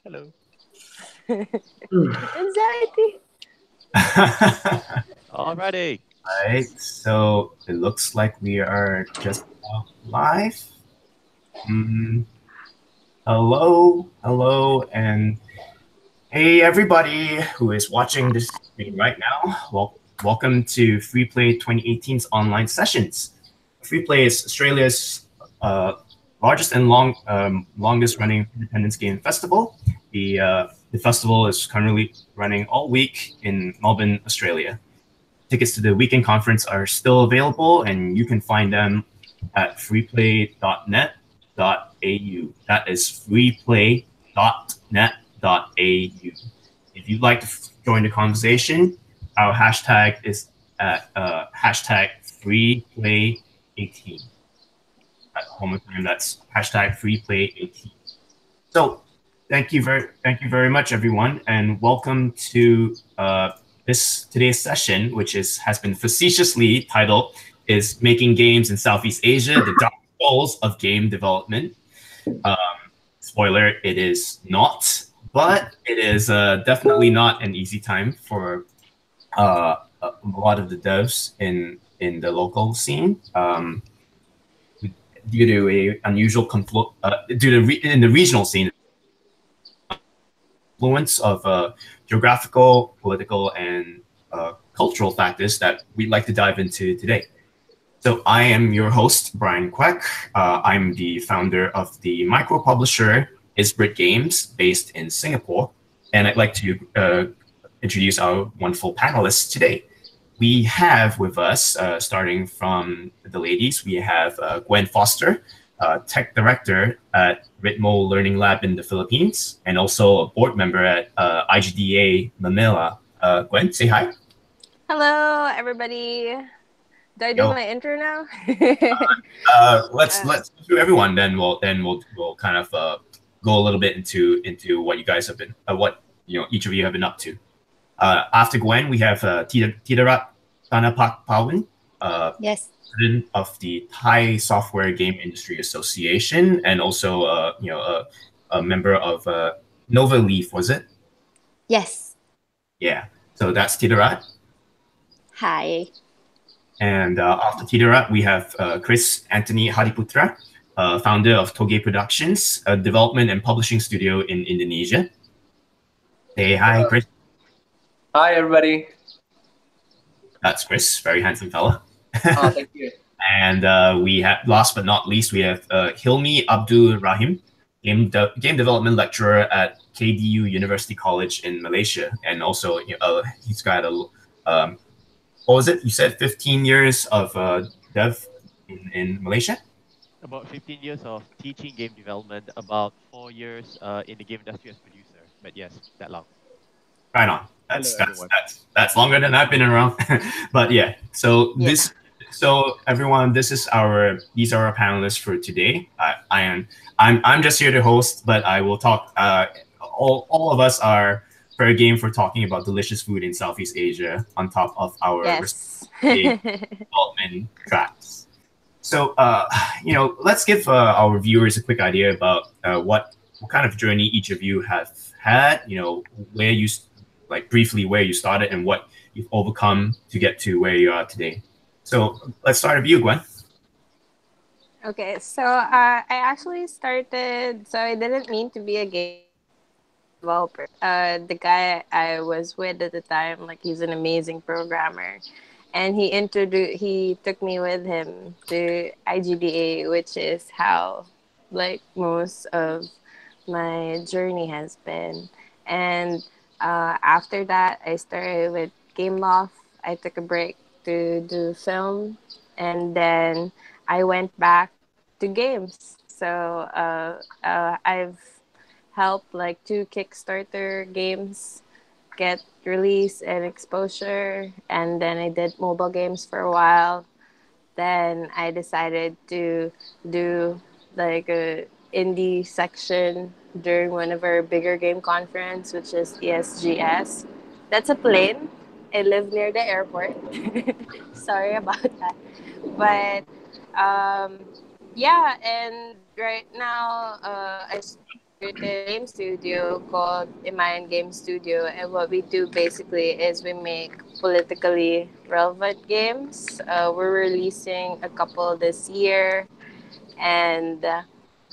Hello. Anxiety. Alrighty. Right, so it looks like we are just about live. Mm, hello, and hey everybody who is watching this stream right now. Welcome to Freeplay 2018's online sessions. Freeplay is Australia's largest and longest running independence game festival. The festival is currently running all week in Melbourne, Australia. Tickets to the weekend conference are still available, and you can find them at freeplay.net.au. That is freeplay.net.au. If you'd like to join the conversation, our hashtag is at hashtag freeplay18. One more time, that's hashtag freeplay18. So thank you very much, everyone, and welcome to today's session, which has been facetiously titled "Is Making Games in Southeast Asia the Dark Souls of Game Development?" Spoiler: it is not, but it is definitely not an easy time for a lot of the devs in the local scene. Due to a unusual in the regional scene, influence of geographical, political, and cultural factors that we'd like to dive into today. So I am your host, Brian Kwek. I'm the founder of the micro publisher Isbrit Games, based in Singapore, and I'd like to introduce our wonderful panelists today. We have with us, starting from the ladies, we have Gwen Foster, tech director at Ritmo Learning Lab in the Philippines, and also a board member at IGDA Manila. Gwen, say hi. Hello, everybody. Do I do Yo, my intro now? let's do everyone. Then we'll kind of go a little bit into what you guys have been, what each of you have been up to. After Gwen, we have Tidarat Thanapakpawin, Yes. president of the Thai Software Game Industry Association, and also a member of Nova Leaf. Was it? Yes. Yeah. So that's Tidarat. Hi. And after Tidarat, we have Kris Antoni Hadiputra, founder of Toge Productions, a development and publishing studio in Indonesia. Say hi, Kris. Hi, everybody. That's Kris, very handsome fella. Oh, thank you. And we have, last but not least, we have Hilmy Abdul Rahim, game development lecturer at KDU University College in Malaysia, and also he's got a what was it? You said 15 years of dev in Malaysia? About 15 years of teaching game development, about 4 years in the game industry as producer. But yes, that long. Right on. Hello, everyone. That's longer than I've been around. But yeah, so Yeah. so everyone, these are our panelists for today. I'm just here to host, but I will talk. All of us are fair game for talking about delicious food in Southeast Asia on top of our Yes. development tracks. So, let's give our viewers a quick idea about what kind of journey each of you have had. Where you briefly where you started and what you've overcome to get to where you are today. So let's start with you, Gwen. Okay, so I actually started. So I didn't mean to be a game developer. The guy I was with at the time, like he's an amazing programmer, and he took me with him to IGDA, which is how like most of my journey has been. And after that, I started with Game Loft. I took a break to do film, and then I went back to games. So I've helped like two Kickstarter games get release and exposure, and then I did mobile games for a while. Then I decided to do like a indie section during one of our bigger game conference, which is ESGS. That's a plane. I live near the airport. Sorry about that. But yeah, and right now I started started a game studio called Imayan Game Studio, and what we do basically is we make politically relevant games. We're releasing a couple this year, and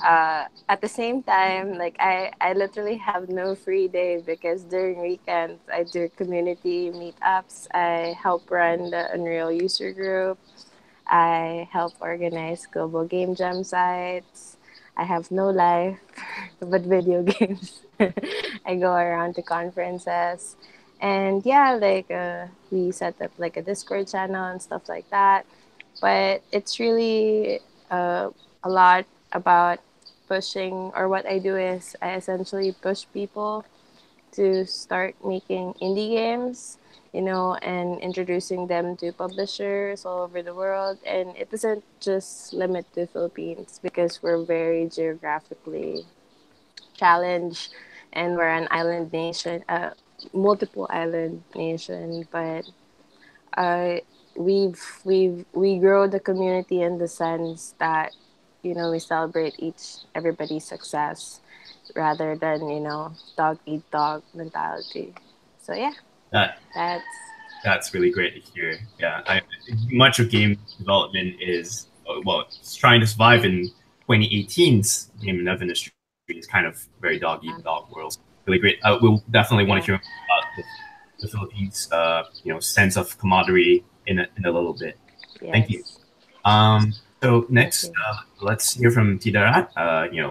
at the same time, like I literally have no free day because during weekends I do community meetups. I help run the Unreal user group. I help organize global game jam sites. I have no life but video games. I go around to conferences. And yeah, like we set up like a Discord channel and stuff like that. But it's really a lot about pushing, or what I do is I essentially push people to start making indie games, you know, and introducing them to publishers all over the world. And it doesn't just limit to Philippines because we're very geographically challenged and we're an island nation, multiple island nation, but uh, we grow the community in the sense that, you know, we celebrate everybody's success rather than, you know, dog eat dog mentality. So yeah, That that's that's really great to hear. Yeah, much of game development is well, it's trying to survive in 2018's game dev industry is kind of very dog eat dog world. Really great. We'll definitely want to hear about the Philippines, sense of camaraderie in a little bit. yes. Thank you. So next, let's hear from Tidarat.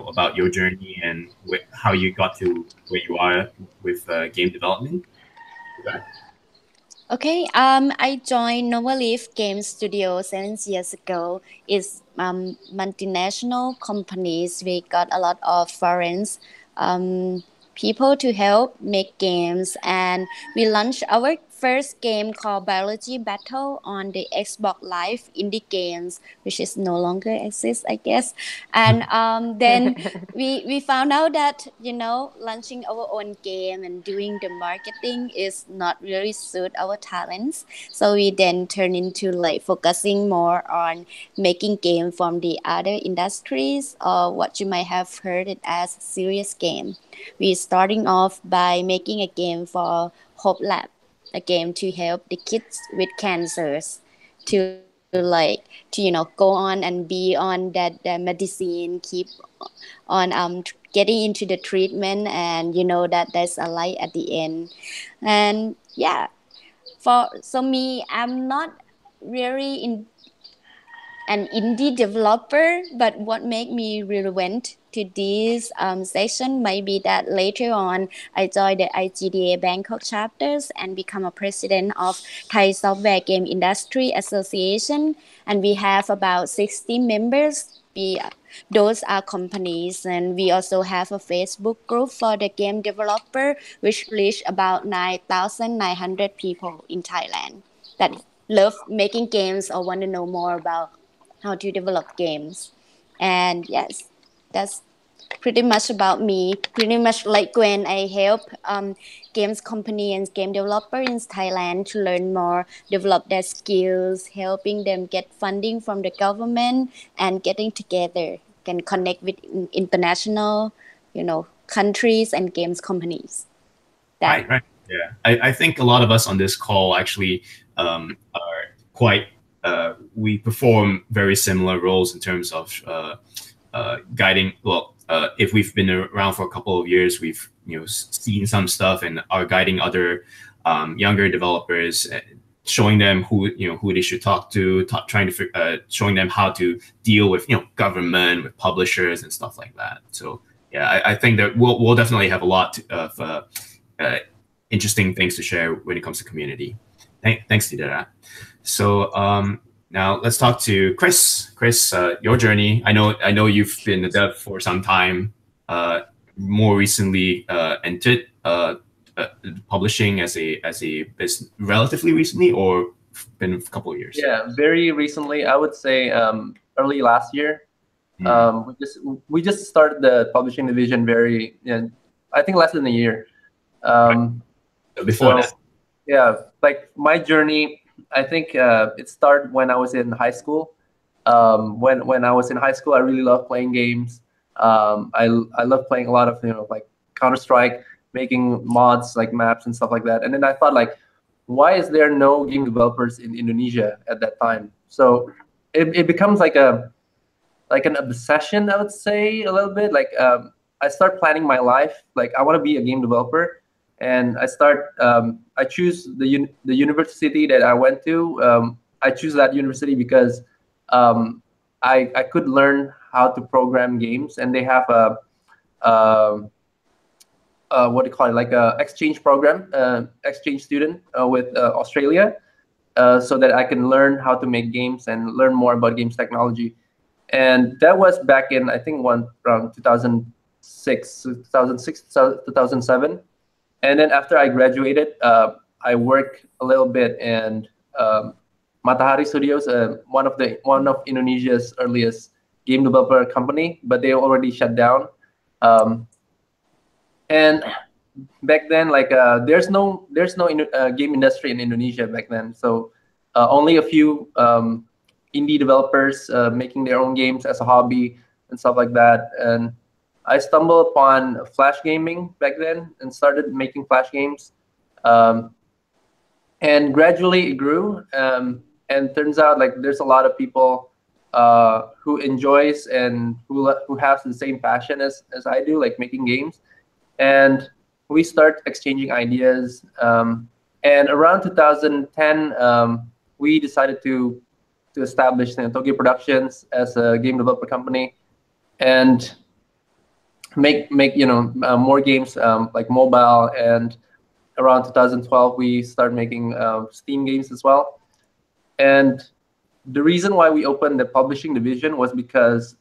About your journey and how you got to where you are with game development. Okay, I joined Novaleaf Game Studio 7 years ago. It's multinational companies. We got a lot of foreign people to help make games, and we launched our first game called Biology Battle on the Xbox Live indie games, which is no longer exists, I guess. And then we found out that, you know, launching our own game and doing the marketing is not really suit our talents. So we then turned into like focusing more on making game from the other industries, or what you might have heard it as serious game. We starting off by making a game for Hope Lab, a game to help the kids with cancers to go on and be on that medicine, keep on getting into the treatment, and you know that there's a light at the end. And yeah, me, I'm not really in an indie developer, but what made me really went to this session might be that later on I joined the IGDA Bangkok chapters and become a president of Thai Software Game Industry Association, and we have about 60 members. Those are companies, and we also have a Facebook group for the game developer, which reach about 9,900 people in Thailand that love making games or want to know more about how to develop games. And yes, that's pretty much about me. Pretty much like Gwen, I help games company and game developer in Thailand to learn more, develop their skills, helping them get funding from the government, and getting together can connect with international, countries and games companies. Right. Yeah, I think a lot of us on this call actually are quite. We perform very similar roles in terms of guiding. Well, if we've been around for a couple of years, we've seen some stuff and are guiding other younger developers, showing them who they should talk to, trying to showing them how to deal with government, with publishers and stuff like that. So yeah, I think that we'll definitely have a lot of interesting things to share when it comes to community. Thanks to that. So now let's talk to Kris. Kris, your journey. I know you've been a dev for some time. More recently, entered publishing as a business relatively recently, or been a couple of years? Yeah, very recently. I would say early last year. We just started the publishing division I think less than a year. Before that. Yeah, like my journey, I think it started when I was in high school. When I was in high school, I really loved playing games. I love playing a lot of like Counter-Strike, making mods like maps and stuff like that. And then I thought like, why is there no game developers in Indonesia at that time? So it becomes like an obsession, I would say, a little bit. Like I start planning my life. Like I want to be a game developer, and I choose the university that I went to. I choose that university because um, I could learn how to program games, and they have a what do you call it, like a exchange program, exchange student with Australia, so that I can learn how to make games and learn more about games technology. And that was back in, I think, around 2007. And then after I graduated, I worked a little bit in Matahari Studios, one of Indonesia's earliest game developer company, but they already shut down. Um, and back then, like there's no game industry in Indonesia back then, so only a few indie developers making their own games as a hobby and stuff like that. And I stumbled upon Flash gaming back then and started making Flash games. Um, and gradually it grew. And turns out like there's a lot of people who enjoys and who has the same passion as I do, like making games. And we start exchanging ideas. And around 2010, we decided to establish Tokyo Productions as a game developer company, and make more games like mobile. And around 2012, we started making Steam games as well. And the reason why we opened the publishing division was because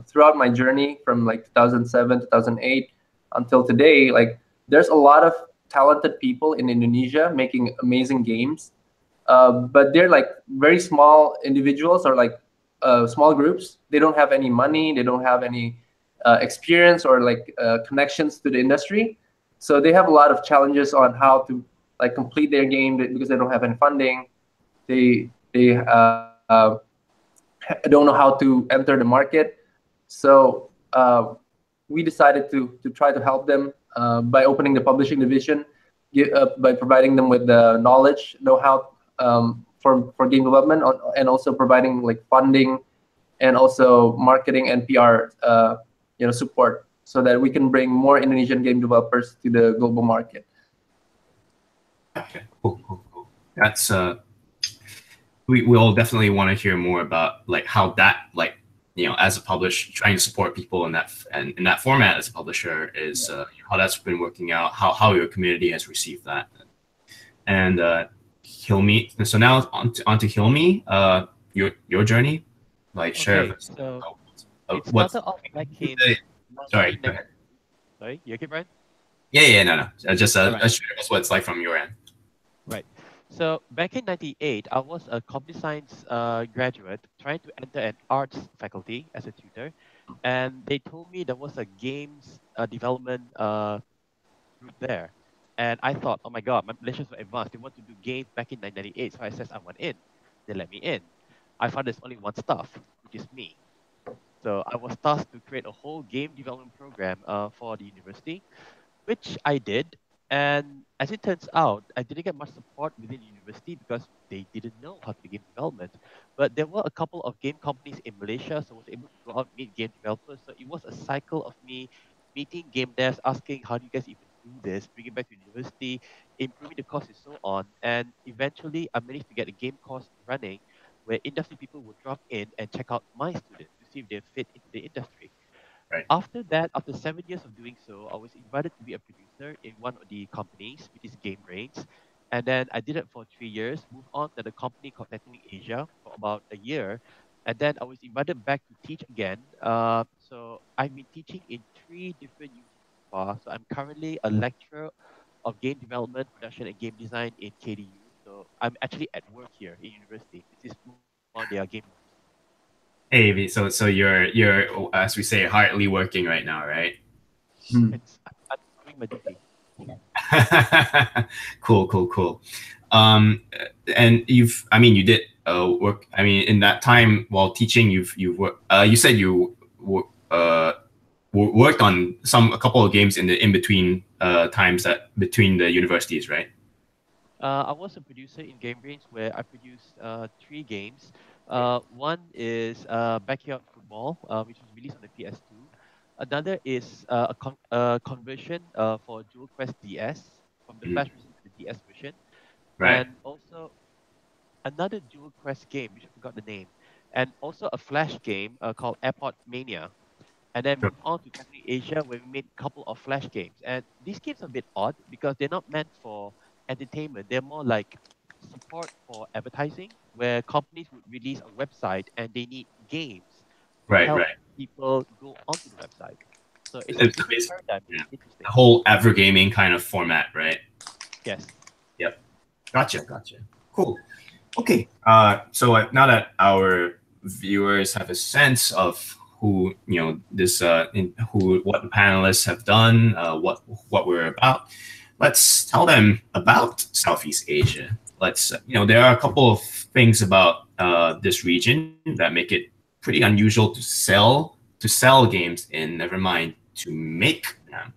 throughout my journey from like 2007, 2008 until today, like there's a lot of talented people in Indonesia making amazing games, but they're like very small individuals or like small groups. They don't have any money, they don't have any experience or like connections to the industry. So they have a lot of challenges on how to like complete their game because they don't have any funding. They don't know how to enter the market. So we decided to try to help them by opening the publishing division, by providing them with the knowledge, know-how for game development, and also providing like funding and also marketing and PR support, so that we can bring more Indonesian game developers to the global market. Okay, cool. That's we'll definitely want to hear more about like how that, like, as a publisher trying to support people in that format as a publisher is how that's been working out, how your community has received that. And Hilmy, so now on to Hilmy, your journey, like share. Okay, so it What's started off back in sorry, go ahead. Sorry, you okay, Brian? Yeah, no. Just Alright. share us what it's like from your end. Right. So back in '98, I was a computer science graduate trying to enter an arts faculty as a tutor, and they told me there was a games development route there, and I thought, oh my God, my Malaysians were advanced. They want to do games back in 1998, so I said I want in. They let me in. I found there's only one staff, which is me. So I was tasked to create a whole game development program for the university, which I did. And as it turns out, I didn't get much support within the university because they didn't know how to do game development. But there were a couple of game companies in Malaysia, so I was able to go out and meet game developers. So it was a cycle of me meeting game devs, asking how do you guys even do this, bring it back to university, improving the course and so on. And eventually, I managed to get a game course running where industry people would drop in and check out my students to see if they fit into the industry. Right. After that, after 7 years of doing so, I was invited to be a producer in one of the companies, which is Game Brains. And then I did it for 3 years, moved on to the company called Antoni Asia for about a year. And then I was invited back to teach again. So I've been teaching in 3 different units so far. So I'm currently a lecturer of game development, production, and game design in KDU. So I'm actually at work here in university. This is more their game. Hey, so you're as we say hardly working right now, right? I'm doing my duty. Cool. And you did work. I mean, in that time while teaching, you've worked. You said you worked on a couple of games in the in between times that between the universities, right? I was a producer in Game Brains where I produced three games. One is Backyard Football, which was released on the PS2. Another is a conversion for Dual Quest DS from the Mm, Flash version to the DS version, right, and also another Dual Quest game, which I forgot the name, and also a Flash game called Airport Mania. And then sure. moved on to Company Asia, where we made a couple of Flash games. And these games are a bit odd because they're not meant for entertainment. They're more like support for advertising, where companies would release a website and they need games to Right, help right. people go onto the website. So it's a It's different basically, paradigm, which yeah, is interesting. the whole Evergaming kind of format, right? Yes. Yep. Gotcha, gotcha. Cool. Okay. So now that our viewers have a sense of who this who what the panelists have done, what we're about, let's tell them about Southeast Asia. Let's there are a couple of things about this region that make it pretty unusual to sell games in. Never mind to make them.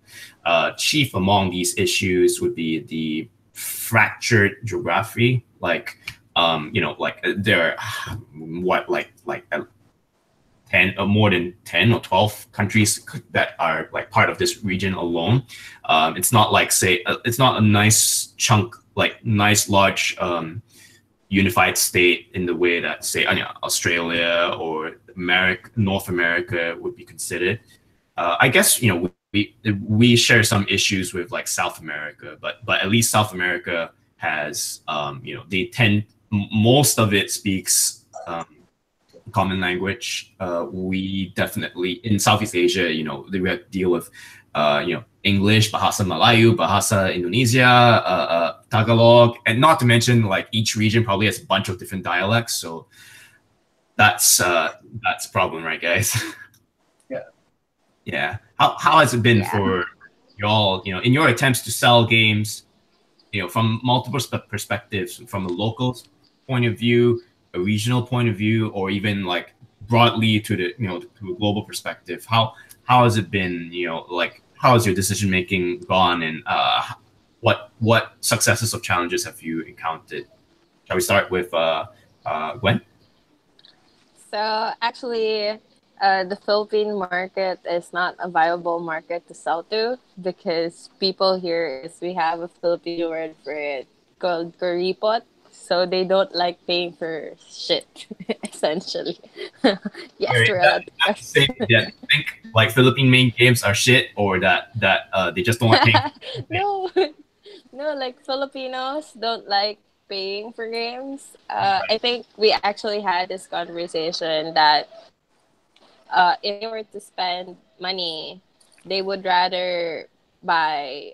Chief among these issues would be the fractured geography, like there are what 10 or more than 10 or 12 countries that are like part of this region alone. It's not like say it's not a nice chunk, like nice large unified state in the way that say Australia or North America would be considered. I guess we share some issues with like South America, but at least South America has they tend most of it speaks common language. We definitely in Southeast Asia, we have to deal with English, Bahasa Melayu, Bahasa Indonesia, Tagalog, and not to mention like each region probably has a bunch of different dialects. So that's a problem, right, guys? Yeah. Yeah. How has it been Yeah. for y'all, in your attempts to sell games, from multiple perspectives, from a local point of view, a regional point of view, or even like broadly to the, to a global perspective? How has it been, like how has your decision making gone, and what successes or challenges have you encountered? Shall we start with Gwen? So actually, the Philippine market is not a viable market to sell to because people here is we have a Filipino word for it called kuripot. So they don't like paying for shit, essentially. Yes, Wait, we're is allowed to that to cuss. say that they think like Philippine main games are shit, or that they just don't want paying? No, no, like Filipinos don't like paying for games. I think we actually had this conversation that if they were to spend money, they would rather buy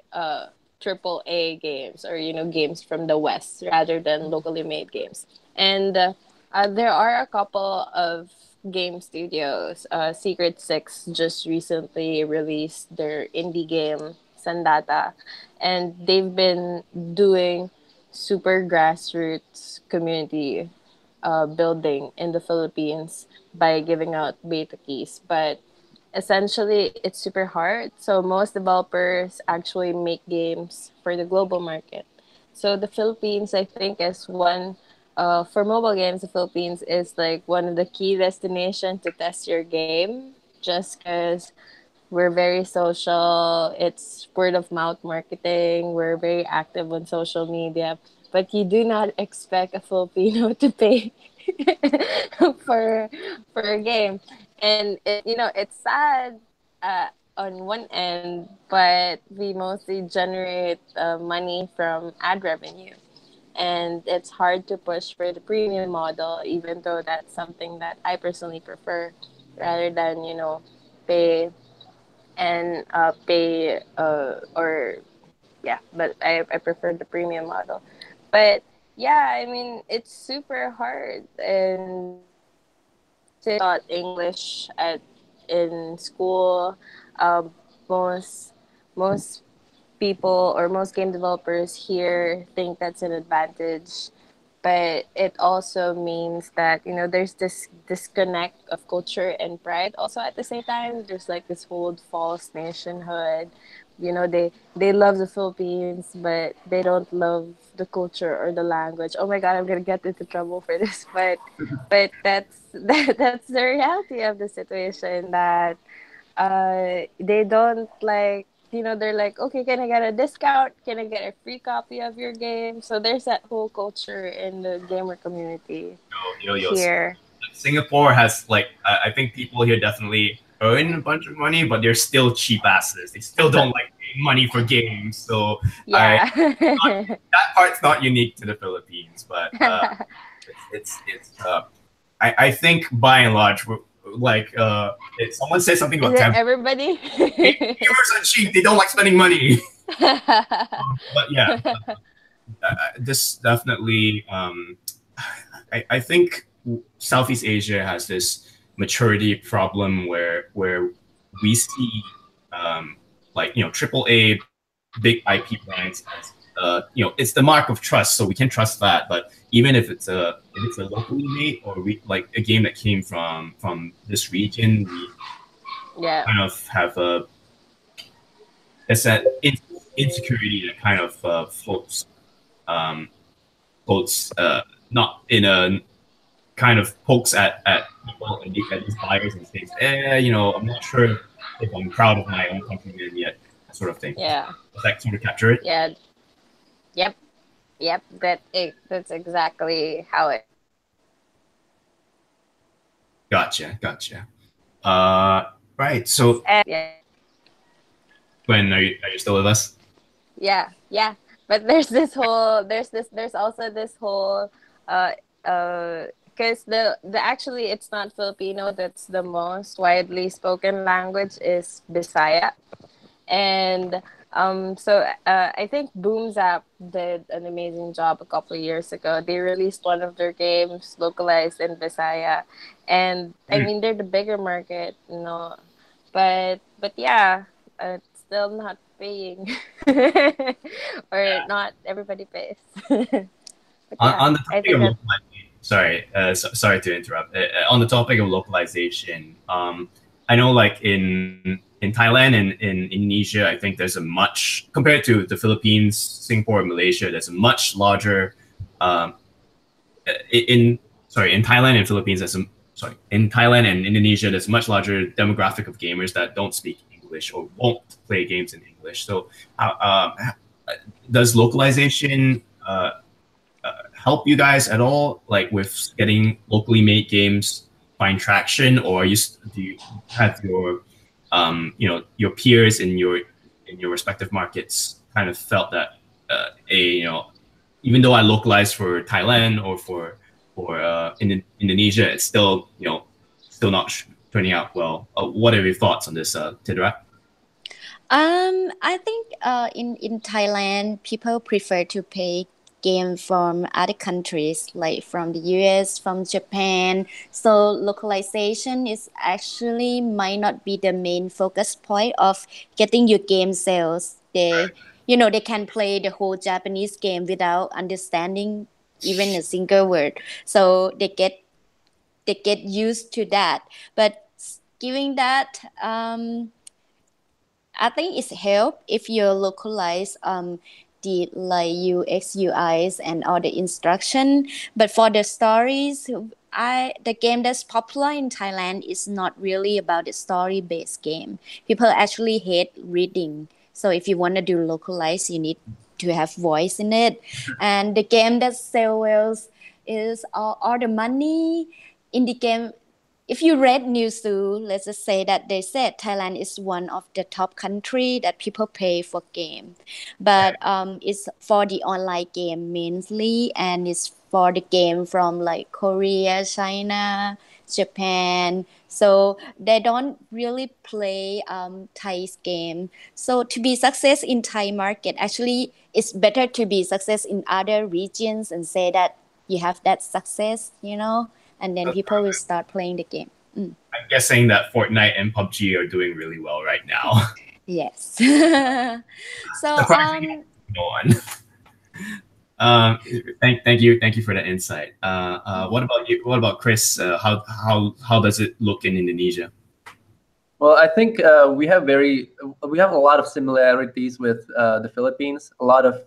triple A games or games from the West rather than locally made games. And there are a couple of game studios. Secret Six just recently released their indie game Sandata, and they've been doing super grassroots community building in the Philippines by giving out beta keys. But essentially, it's super hard. So most developers actually make games for the global market. So the Philippines, I think, is one. For mobile games, the Philippines is like one of the key destination to test your game, just because we're very social. It's word of mouth marketing. We're very active on social media. But you do not expect a Filipino to pay for for a game. And it's sad on one end, but we mostly generate money from ad revenue. And it's hard to push for the premium model, even though that's something that I personally prefer rather than, pay pay or yeah, but I prefer the premium model. But yeah, I mean it's super hard, and since I taught English at in school, most most people or most game developers here think that's an advantage, but it also means that there's this disconnect of culture and pride. Also, at the same time, there's like this whole false nationhood. They love the Philippines, but they don't love the culture or the language. Oh my God, I'm gonna get into trouble for this, but that's the reality of the situation, that they don't like, they're like, okay, can I get a discount, can I get a free copy of your game? So there's that whole culture in the gamer community Yo. here. Singapore has like I think people here definitely earn a bunch of money, but they're still cheap asses. They still don't like paying money for games. So Yeah. that part's not unique to the Philippines, but it's I think by and large like if someone says something Is about it temp, everybody? gamers are cheap. They don't like spending money. But yeah, this definitely I think Southeast Asia has this maturity problem where we see like triple A big IP brands as it's the mark of trust, so we can trust that. But even if it's a locally made or like a game that came from this region, we Yeah. kind of have it's that insecurity that kind of floats not in a kind of pokes at people and at these buyers and says, I'm not sure if I'm proud of my own countrymen yet, that sort of thing. Yeah. Does that sort of capture it? Yeah. Yep. That's exactly how it. Gotcha. Right. So, Yeah. Gwen, are you still with us? Yeah. But there's also this whole because the actually it's not Filipino that's the most widely spoken language is Bisaya. And I think Boomzap did an amazing job a couple of years ago. They released one of their games localized in Bisaya, and I mean they're the bigger market, but yeah, it's still not paying, or not everybody pays. But yeah, On the I topic think of that localization, sorry to interrupt. On the topic of localization, I know like in Thailand and in Indonesia, I think there's a much compared to the Philippines, Singapore, and Malaysia. There's a much larger in Thailand and Philippines. In Thailand and Indonesia, there's a much larger demographic of gamers that don't speak English or won't play games in English. So, does localization help you guys at all, like with getting locally made games find traction, or do you have your your peers in your respective markets kind of felt that even though I localized for Thailand or for Indonesia, it's still still not turning out well. What are your thoughts on this, Tidarat? I think in Thailand, people prefer to play game from other countries, like from the US, from Japan. So localization is actually might not be the main focus point of getting your game sales. They can play the whole Japanese game without understanding even a single word. So they get used to that. But giving that, I think it's help if you localize the like UX, UIs and all the instruction. But for the stories, the game that's popular in Thailand is not really about the story based game. People actually hate reading. So if you want to do localize, you need to have voice in it. And the game that sells well is all the money in the game. If you read news, let's just say that they said Thailand is one of the top country that people pay for game, but it's for the online game mainly, and it's for the game from like Korea, China, Japan. So they don't really play Thai's game. So to be success in Thai market, actually, it's better to be success in other regions and say that you have that success, and then people will start playing the game. I'm guessing that Fortnite and PUBG are doing really well right now. Yes. So Surprisingly, no one. Um, thank you for the insight. What about you? What about Kris? How does it look in Indonesia? Well, I think we have a lot of similarities with the Philippines. A lot of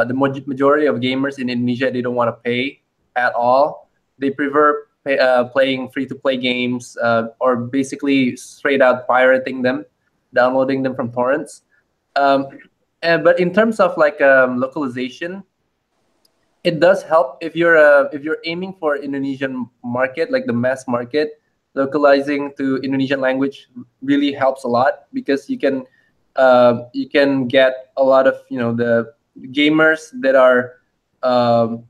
the majority of gamers in Indonesia, they don't want to pay at all. They prefer playing free-to-play games, or basically straight out pirating them, downloading them from torrents. Um, but in terms of like localization, it does help if you're aiming for Indonesian market, like the mass market. Localizing to Indonesian language really helps a lot because you can get a lot of the gamers that are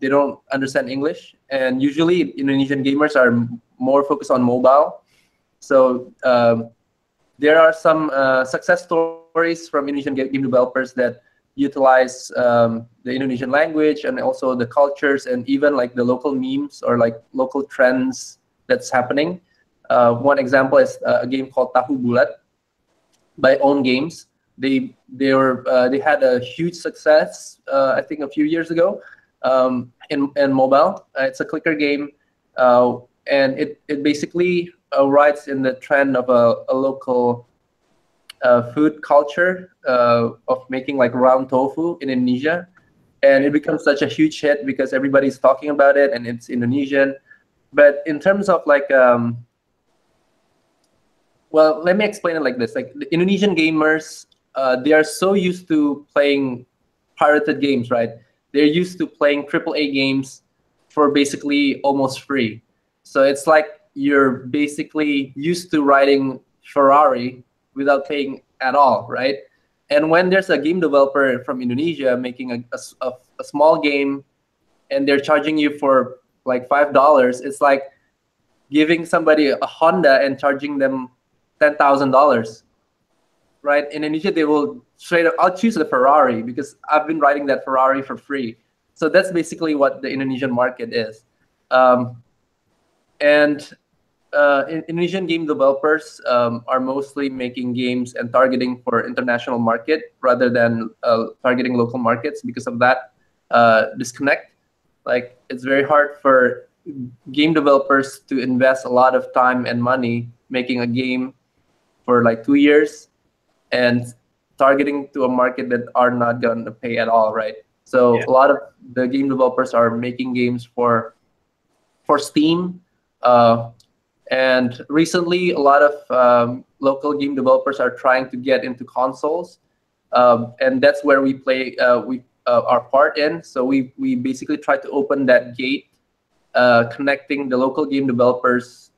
they don't understand English, and usually Indonesian gamers are more focused on mobile. So there are some success stories from Indonesian game developers that utilize the Indonesian language and also the cultures and even like the local memes or like local trends that's happening. One example is a game called Tahu Bulat by Own Games. They had a huge success, I think a few years ago, in mobile. It's a clicker game, and it basically rides in the trend of a local food culture of making like round tofu in Indonesia, and it becomes such a huge hit because everybody's talking about it and it's Indonesian. But in terms of like well, let me explain it like this. Like the Indonesian gamers, they are so used to playing pirated games, right? They're used to playing AAA games for basically almost free. So it's like you're basically used to riding Ferrari without paying at all, right? And when there's a game developer from Indonesia making a small game and they're charging you for like $5, it's like giving somebody a Honda and charging them $10,000, right? In Indonesia, they will straight up, I'll choose the Ferrari because I've been riding that Ferrari for free. So that's basically what the Indonesian market is. And Indonesian game developers are mostly making games and targeting for international market rather than targeting local markets because of that disconnect. Like it's very hard for game developers to invest a lot of time and money making a game for like 2 years and targeting to a market that are not going to pay at all, right? So a lot of the game developers are making games for Steam, and recently a lot of local game developers are trying to get into consoles, and that's where we play our part in. So we basically try to open that gate, connecting the local game developers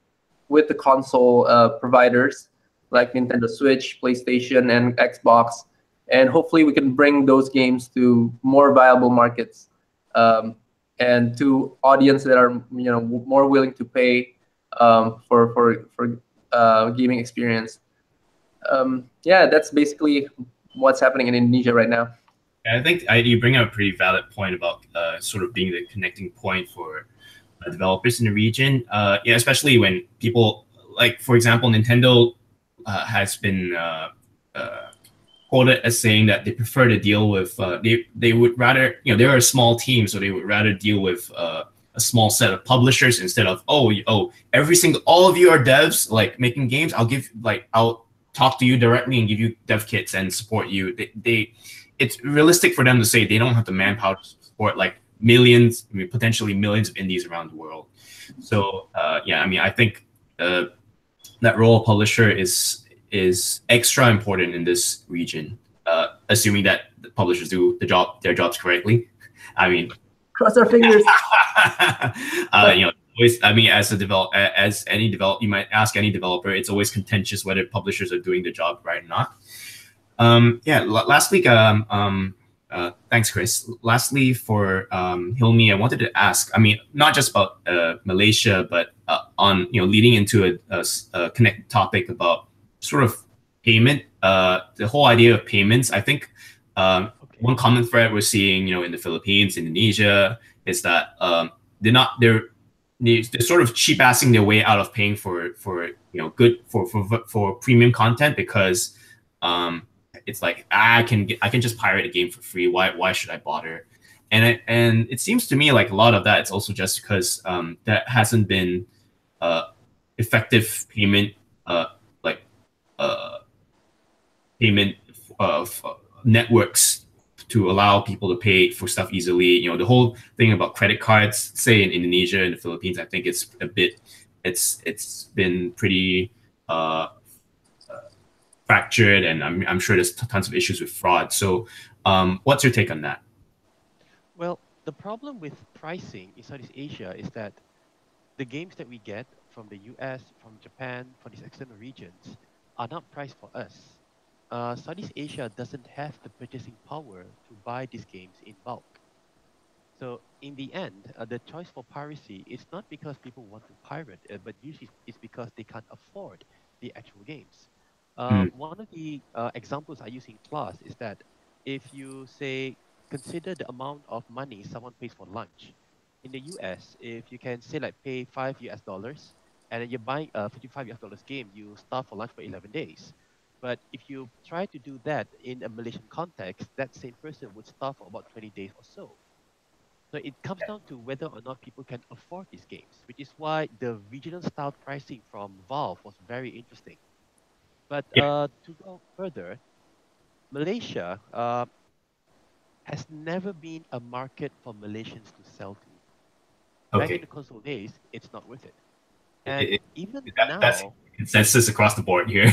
with the console providers like Nintendo Switch, PlayStation, and Xbox, and hopefully we can bring those games to more viable markets, and to audience that are more willing to pay for gaming experience. Yeah, that's basically what's happening in Indonesia right now. I think you bring up a pretty valid point about sort of being the connecting point for developers in the region. Yeah, especially when people like, for example, Nintendo has been quoted as saying that they prefer to deal with they would rather they're a small team, so they would rather deal with a small set of publishers instead of all of you are devs like making games. I'll talk to you directly and give you dev kits and support you. It's realistic for them to say they don't have the manpower to support like millions, potentially millions of indies around the world. So yeah, I mean, I think that role of publisher is extra important in this region, assuming that the publishers do their jobs correctly. I mean, cross our fingers. Always, I mean, as any developer, you might ask any developer, it's always contentious whether publishers are doing the job right or not. Yeah. Last week, thanks, Kris. Lastly, for Hilmy, I wanted to ask. I mean, not just about Malaysia, but on leading into a connected topic about sort of payment. The whole idea of payments. I think one common thread we're seeing, in the Philippines, Indonesia, is that they're sort of cheap-assing their way out of paying for premium content because it's like I can just pirate a game for free. Why should I bother? and it seems to me like a lot of that it's also just because that hasn't been effective payment like payment of networks to allow people to pay for stuff easily. You know, the whole thing about credit cards, say in Indonesia and the Philippines, I think it's a bit, it's been pretty fractured, and I'm sure there's tons of issues with fraud. So, what's your take on that? Well, the problem with pricing in Southeast Asia is that the games that we get from the US, from Japan, from these external regions are not priced for us. Southeast Asia doesn't have the purchasing power to buy these games in bulk. So in the end, the choice for piracy is not because people want to pirate, but usually it's because they can't afford the actual games. Mm. One of the examples I use in class is that if you say consider the amount of money someone pays for lunch. In the US, if you can say like pay $5 and then you're buying a $55 game, you starve for lunch for 11 days. But if you try to do that in a Malaysian context, that same person would starve for about 20 days or so. So it comes down to whether or not people can afford these games, which is why the regional style pricing from Valve was very interesting. But Yeah. to go further, Malaysia has never been a market for Malaysians to sell to. Back in Okay. the console days, it's not worth it. It, And it, even that's now, consensus across the board here.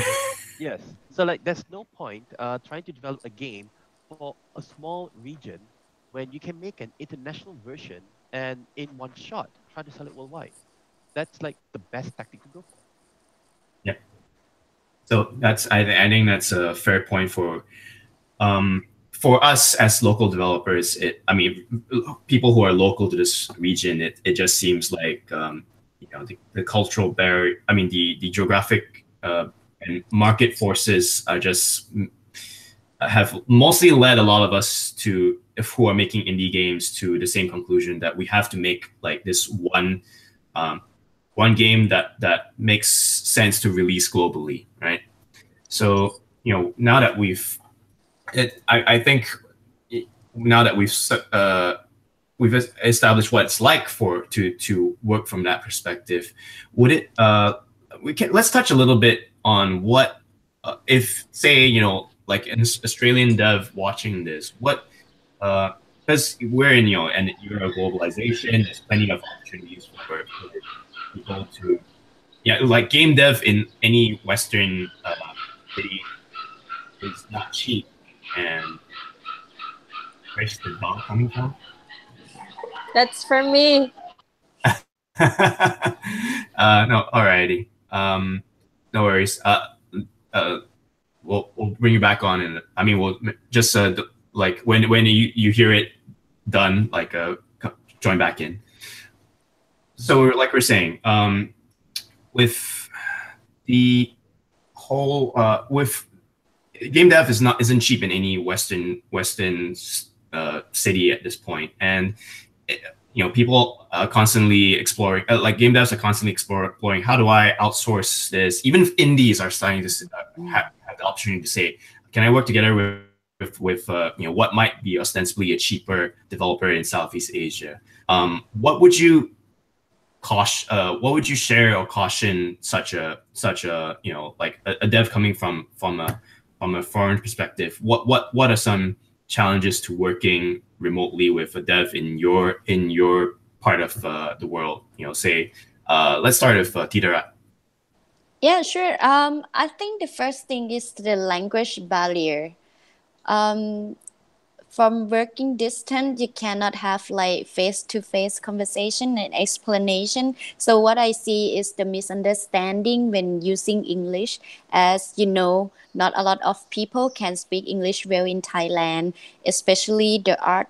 yes. So like, there's no point trying to develop a game for a small region when you can make an international version and in one shot try to sell it worldwide. That's like the best tactic to go for. Yeah. So I think that's a fair point for us as local developers. I mean, people who are local to this region, it just seems like you know, the cultural barrier. I mean, the geographic and market forces are just have mostly led a lot of us to, if who are making indie games, to the same conclusion that we have to make like this um, one game that makes sense to release globally, right? So, you know, now that I think now that we've established what it's like to work from that perspective, would it let's touch a little bit on what if, say, you know, like an Australian dev watching this, what because we're in, you know, an era of globalization, there's plenty of opportunities for people to, yeah, like game dev in any Western city is not cheap. And where's the dog coming from? That's for me. No, alrighty. No worries. Uh, we'll bring you back on, and I mean, we'll just like when you hear it done, like join back in. So like we're saying, with the whole with game dev isn't cheap in any Western city at this point, and you know, people are constantly exploring, like game devs are constantly exploring, how do I outsource this? Even indies are starting to have the opportunity to say, can I work together with you know, what might be ostensibly a cheaper developer in Southeast Asia? What would you what would you share or caution such a you know, like a dev coming from a foreign perspective? What are some challenges to working remotely with a dev in your part of the world? You know, say let's start with Tidarat. Yeah, sure. I think the first thing is the language barrier. Um, from working distance, you cannot have like face-to-face conversation and explanation. So what I see is the misunderstanding when using English. As you know, not a lot of people can speak English well in Thailand, especially the art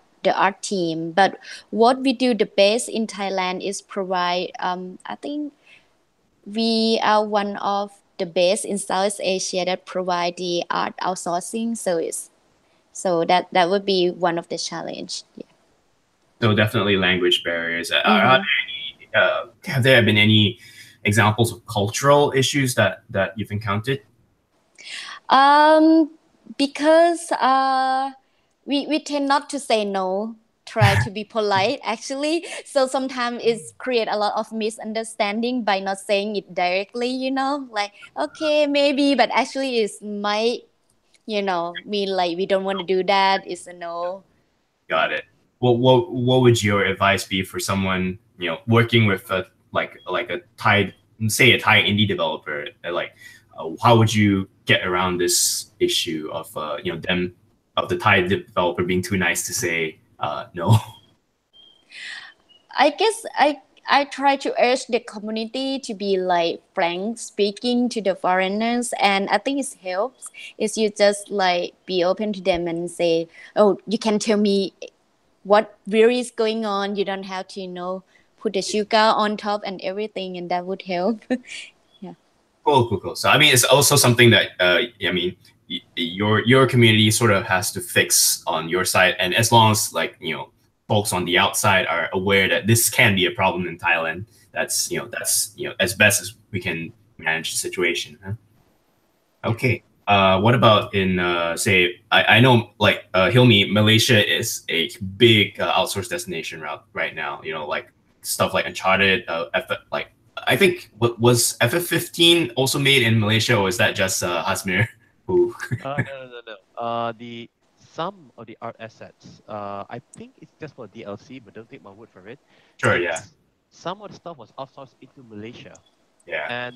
team. But what we do the best in Thailand is provide. I think we are one of the best in Southeast Asia that provide the art outsourcing service. So that would be one of the challenge. Yeah. So definitely language barriers. Mm-hmm. Have there been any examples of cultural issues that you've encountered? Um, because we tend not to say no try to be polite actually. So sometimes it's create a lot of misunderstanding by not saying it directly, like okay maybe, but actually it's might, mean like we don't want to do that. It's a no. Got it. What would your advice be for someone working with like a Thai, say a Thai indie developer? How would you get around this issue of them, of the Thai developer being too nice to say no? I guess I try to urge the community to be like frank speaking to the foreigners, and I think it helps is you just like be open to them and say, oh, you can tell me what really is going on. You don't have to put the sugar on top and everything, and that would help. Yeah. Cool. So I mean, it's also something that I mean, your community sort of has to fix on your side, and as long as folks on the outside are aware that this can be a problem in Thailand, that's as best as we can manage the situation. Huh? Okay. What about in say I know like Hilmy, Malaysia is a big outsource destination route right now. Like stuff like Uncharted, like I think what was FF15 also made in Malaysia, or is that just Hasmir who? No. The some of the art assets, I think it's just for DLC, but don't take my word for it. Sure, yeah. Some of the stuff was outsourced into Malaysia, Yeah. and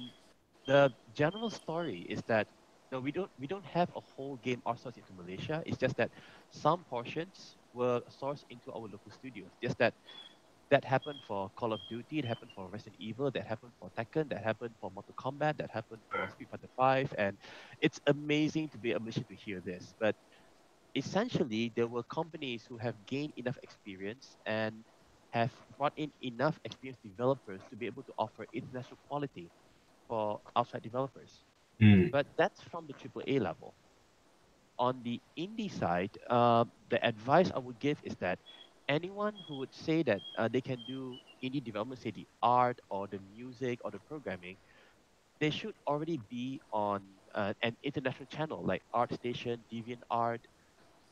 the general story is that no, we don't have a whole game outsourced into Malaysia. It's just that some portions were sourced into our local studios. Just that happened for Call of Duty, it happened for Resident Evil, that happened for Tekken, that happened for Mortal Kombat, that happened for Street Fighter 5, and it's amazing to be able to hear this. But essentially, there were companies who have gained enough experience and have brought in enough experienced developers to be able to offer international quality for outside developers. Mm. But that's from the AAA level. On the indie side, the advice I would give is that anyone who would say that they can do indie development, say the art or the music or the programming, they should already be on an international channel like ArtStation, DeviantArt.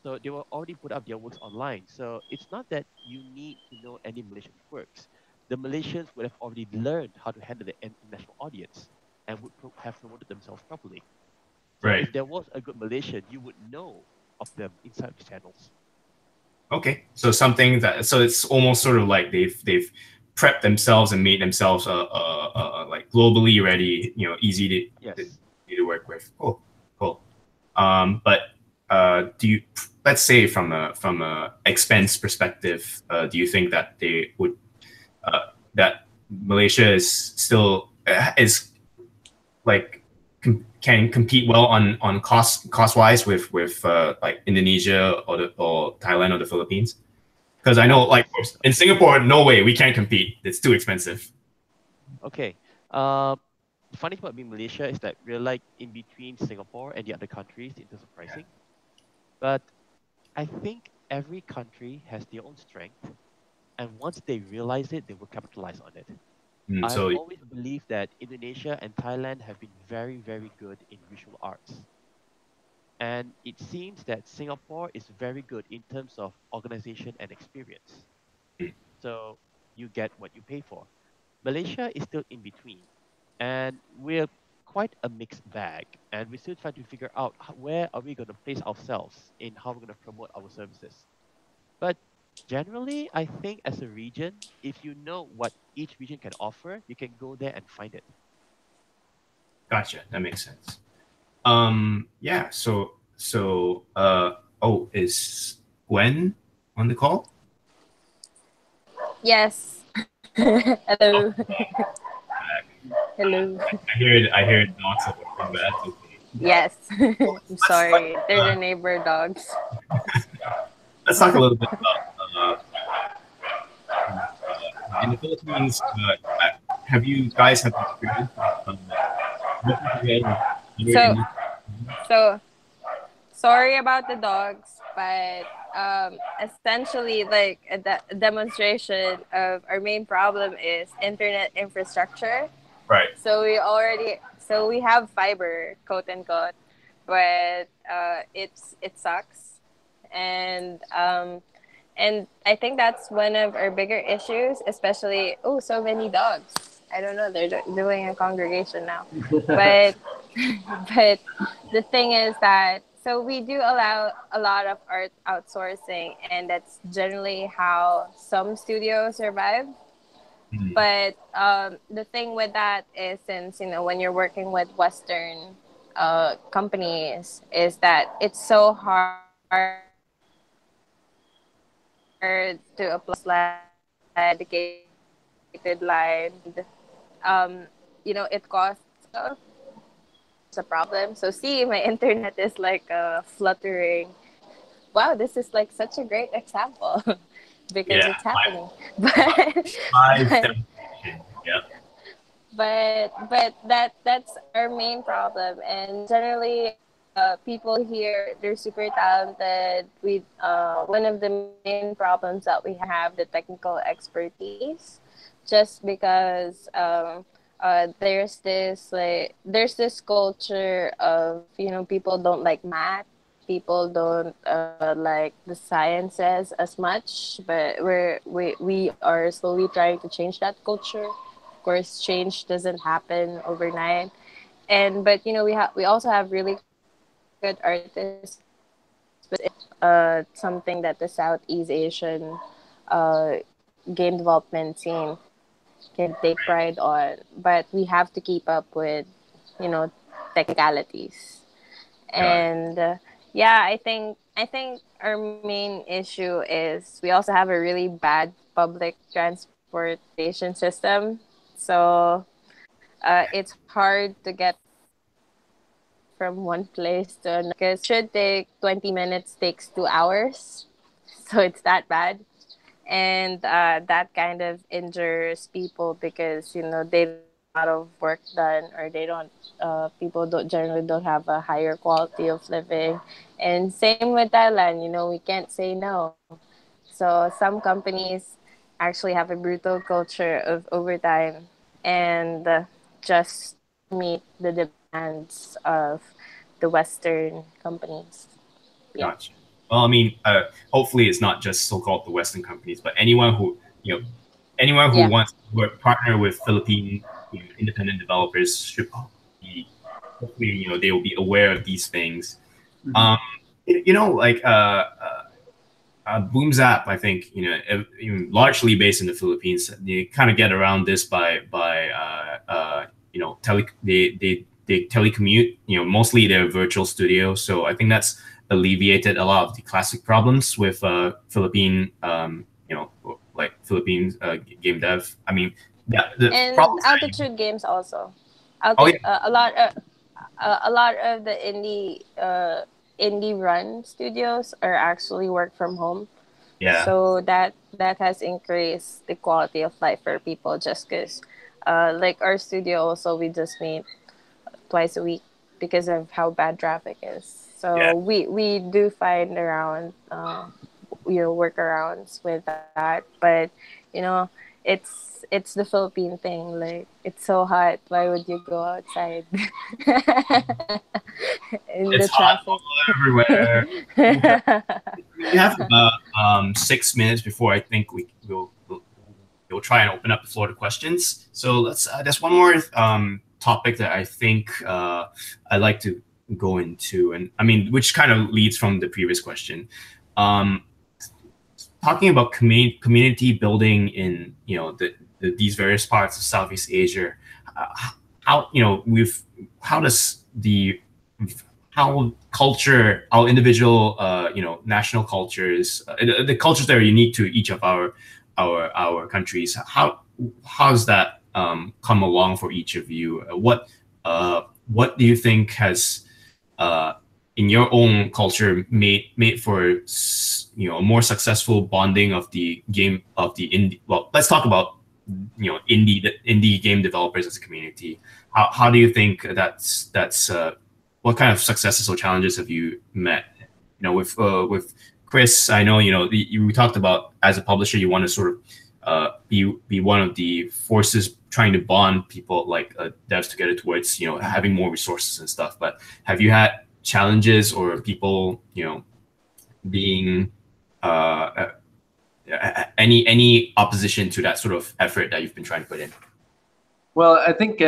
So they will already put up their works online. So it's not that you need to know any Malaysian works. The Malaysians would have already learned how to handle the international audience and would have promoted themselves properly. So Right. if there was a good Malaysian, you would know of them inside the channels. Okay, so it's almost sort of like they've prepped themselves and made themselves like globally ready, easy Yes. to work with. Cool. But do you, let's say from a expense perspective, do you think that they would that Malaysia is still is like can compete well on cost wise with like Indonesia or Thailand or the Philippines? Because I know like in Singapore, no way, we can't compete. It's too expensive. Okay. The funny part being Malaysia is that we're like in between Singapore and the other countries in terms of pricing. But I think every country has their own strength, and once they realize it, they will capitalize on it. I've So always believed that Indonesia and Thailand have been very, very good in visual arts. And it seems that Singapore is very good in terms of organization and experience. mm, So you get what you pay for. Malaysia is still in between, and we're quite a mixed bag. And we're still trying to figure out where are we going to place ourselves in how we're going to promote our services. But generally, I think as a region, if you know what each region can offer, you can go there and find it. gotcha, that makes sense. Yeah. Oh, is Gwen on the call? Yes. Hello. Hello. I heard dogs barking, but that's okay. Yes. I'm sorry. They're Uh, the neighbor dogs. let's talk a little bit about in the Philippines. Have you guys have experience working together with other So, industries? so sorry about the dogs, but essentially, like a demonstration of our main problem is internet infrastructure. Right. So we have fiber, quote unquote, but it sucks, and And I think that's one of our bigger issues, especially, oh, so many dogs. I don't know, they're doing a congregation now. But but the thing is that, so we do allow a lot of art outsourcing, and that's generally how some studios survive. Mm. But the thing with that is, since when you're working with Western companies, is that it's so hard to apply dedicated line. It costs a problem. So see, my internet is like fluttering. Wow, this is like such a great example because Yeah, it's happening. live But demonstration. Yeah, but that's our main problem. And generally, people here, they're super talented. We One of the main problems that we have the technical expertise, just because there's this culture of, people don't like math, people don't like the sciences as much, but we are slowly trying to change that culture. Of course, change doesn't happen overnight. And but we also have really good artists, but it's something that the Southeast Asian game development scene can take pride on. But we have to keep up with you know technicalities. got it. And yeah, I think our main issue is we also have a really bad public transportation system. So it's hard to get from one place to another, because what should take 20 minutes takes 2 hours. So it's that bad. And that kind of injures people, because they don't get a lot of work done, or they don't people don't generally don't have a higher quality of living. And same with Thailand, we can't say no. So some companies actually have a brutal culture of overtime, and just to meet the demands of the Western companies. Yeah. Gotcha. Well, I mean, hopefully it's not just so-called the Western companies, but anyone who anyone who Yeah. wants to partner with Philippine independent developers should be, hopefully they will be aware of these things. Um, like Boom Zap, I think largely based in the Philippines. They kind of get around this by they telecommute. Mostly they're virtual studios, so I think that's alleviated a lot of the classic problems with Philippine like Philippines game dev. I mean, yeah, the And problems. altitude games also. Oh yeah, A lot of the indie run studios are actually work from home. yeah, So that has increased the quality of life for people, just because like our studio also, we just meet twice a week because of how bad traffic is. yeah. So we do find around workarounds with that. But you know it's the Philippine thing, like it's so hot, why would you go outside in the It's hot traffic? everywhere. We have about 6 minutes before I think we'll try and open up the floor to questions. So let's. There's one more topic that I think I'd like to go into, and I mean, which kind of leads from the previous question. Um, Talking about community building in these various parts of Southeast Asia, how we've how does the how culture, our individual national cultures, the cultures that are unique to each of our countries, how's that come along for each of you? What do you think has in your own culture made for a more successful bonding of the game of the indie? Well, let's talk about indie game developers as a community. How do you think that's what kind of successes or challenges have you met? With Kris, I know we talked about, as a publisher, you want to sort of be one of the forces trying to bond people like devs together towards having more resources and stuff. But have you had challenges or people being any opposition to that sort of effort that you've been trying to put in? Well, I think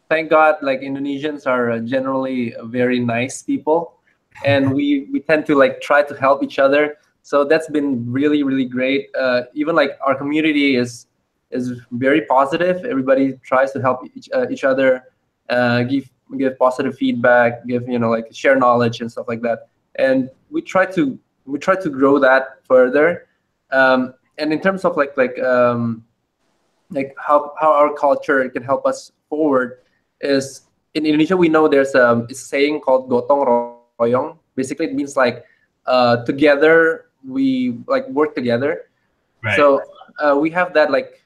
thank God, like Indonesians are generally very nice people, and we tend to like try to help each other. So that's been really really great. Even like our community is very positive. Everybody tries to help each other, give positive feedback, give like share knowledge and stuff like that. And we try to grow that further. And in terms of like how our culture can help us forward is in Indonesia we know there's a saying called gotong royong. Basically it means like together we like work together. Right. So we have that like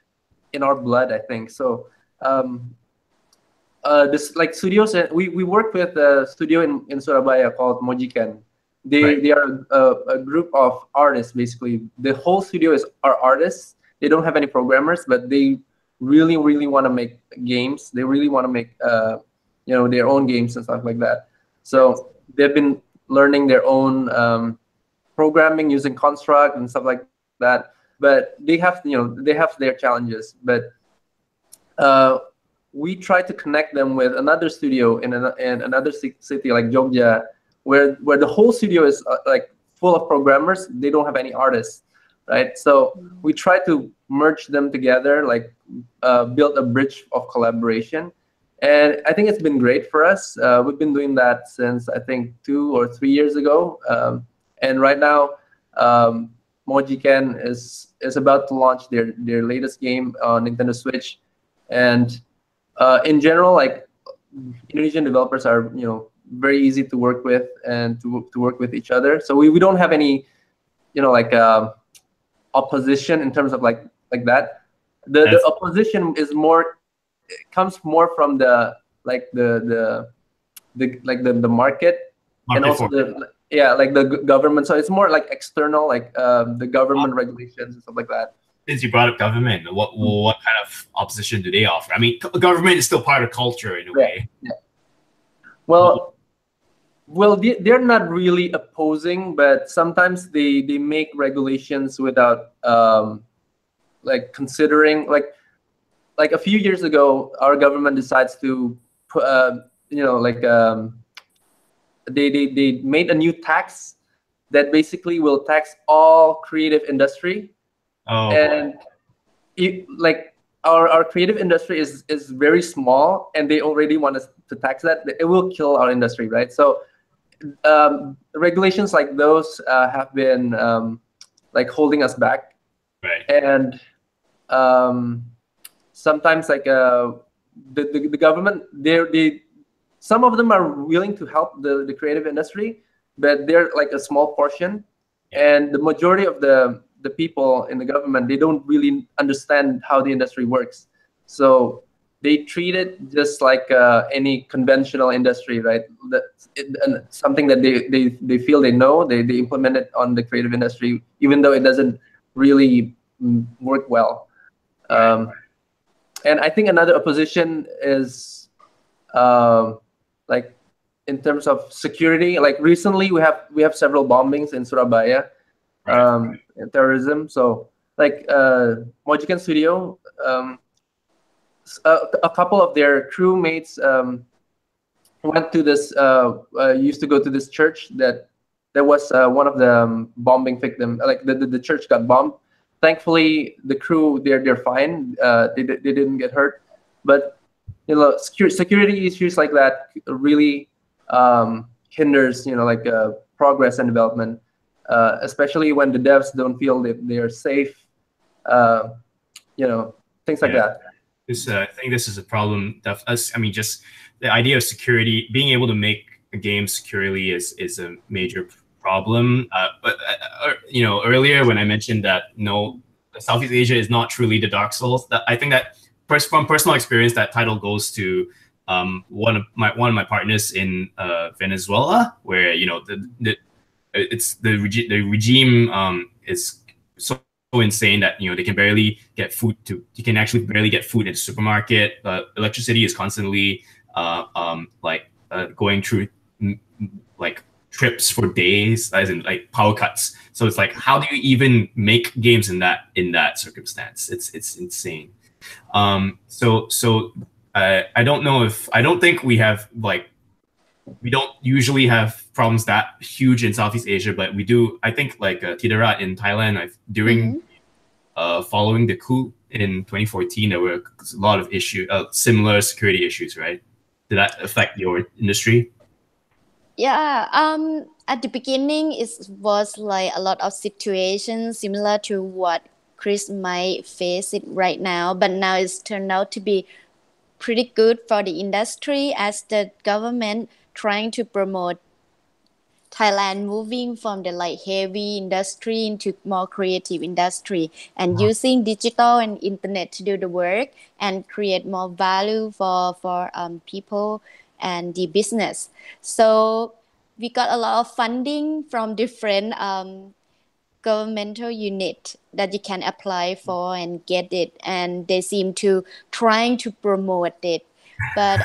in our blood, I think. So this like studios, we work with a studio in Surabaya called Mojiken. They are a group of artists. Basically the whole studio are artists. They don't have any programmers, but they really want to make games. They really want to make their own games and stuff like that. So they've been learning their own programming using construct and stuff like that. But they have their challenges. But we try to connect them with another studio in another city like Jogja, where the whole studio is like full of programmers. They don't have any artists, right? So we try to merge them together, like build a bridge of collaboration. And I think it's been great for us. We've been doing that since I think 2 or 3 years ago. And right now, Mojiken is about to launch their latest game on Nintendo Switch. And in general, like Indonesian developers are very easy to work with and to work with each other. So we don't have any like opposition in terms of like that. The opposition is comes more from the market and also the government. So it's more like external, like the government regulations and stuff like that. Since you brought up government, what kind of opposition do they offer? I mean, government is still part of culture in a way. Yeah. Well, they're not really opposing, but sometimes they make regulations without like considering like a few years ago, our government decides to put they made a new tax that basically will tax all creative industry. Oh. And like our creative industry is very small, and they already want us to tax that. It will kill our industry, right? So regulations like those have been like holding us back. Right. And sometimes like the government, some of them are willing to help the creative industry, but they're like a small portion. And the majority of the people in the government, they don't really understand how the industry works. So they treat it just like any conventional industry, right? Something that they feel they know, they implement it on the creative industry, even though it doesn't really work well. And I think another opposition is like in terms of security. Like recently we have several bombings in Surabaya, terrorism. So like Mojiken Studio, a couple of their crewmates went to this used to go to this church that was one of the bombing victim. Like the church got bombed. Thankfully, the crew they're fine. They didn't get hurt, but security issues like that really hinders like progress and development, especially when the devs don't feel that they're safe. Things like that. I think this is a problem. I mean, just the idea of security, being able to make a game securely is a major problem. But earlier when I mentioned that Southeast Asia is not truly the Dark Souls, that I think that from personal experience, that title goes to one of my partners in Venezuela, where the regime is so insane that they can barely get food you can actually barely get food in the supermarket. Electricity is constantly going through like trips for days, as in like power cuts. So it's like, how do you even make games in that circumstance? It's insane. I don't know if I don't think we have like we don't usually have problems that huge in Southeast Asia, but we do. I think like Tidarat in Thailand, during following the coup in 2014, there were a lot of similar security issues, right? Did that affect your industry? Yeah, at the beginning, it was like a lot of situations similar to what Kris might face it right now, but now it's turned out to be pretty good for the industry as the government trying to promote Thailand moving from the like heavy industry into more creative industry and using digital and internet to do the work and create more value for people and the business. So we got a lot of funding from different governmental unit that you can apply for and get it, and they seem to trying to promote it, but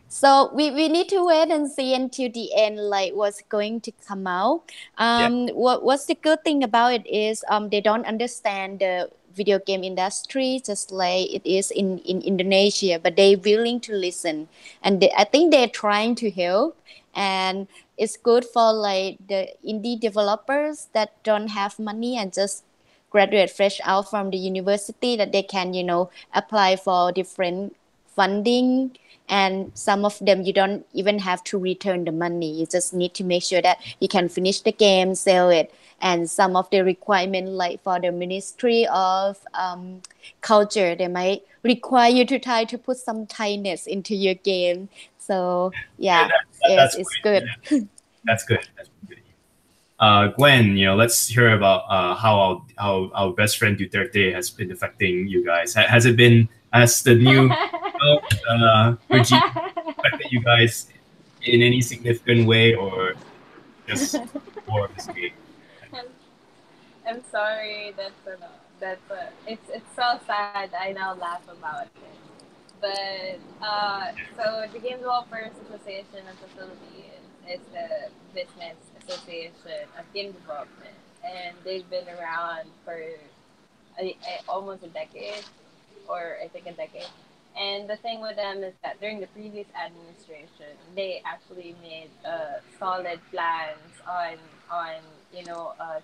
so we need to wait and see until the end, like what's going to come out. What's the good thing about it is they don't understand the video game industry just like it is in Indonesia, but they're willing to listen, and I think they're trying to help, and it's good for like the indie developers that don't have money and just graduate fresh out from the university, that they can apply for different funding, and some of them you don't even have to return the money, you just need to make sure that you can finish the game, sell it. And some of the requirement, like for the Ministry of Culture, they might require you to try to put some Thainess into your game. So yeah, yes, it's good. Yeah. That's good. That's good. Gwen, let's hear about how our best friend Duterte has been affecting you guys. Has the new regime affected you guys in any significant way, or just more of this game? I'm sorry. It's so sad. I now laugh about it. But so the Game Developers Association of the Philippines is the business association of game development, and they've been around for almost a decade, or I think a decade. And the thing with them is that during the previous administration, they actually made solid plans on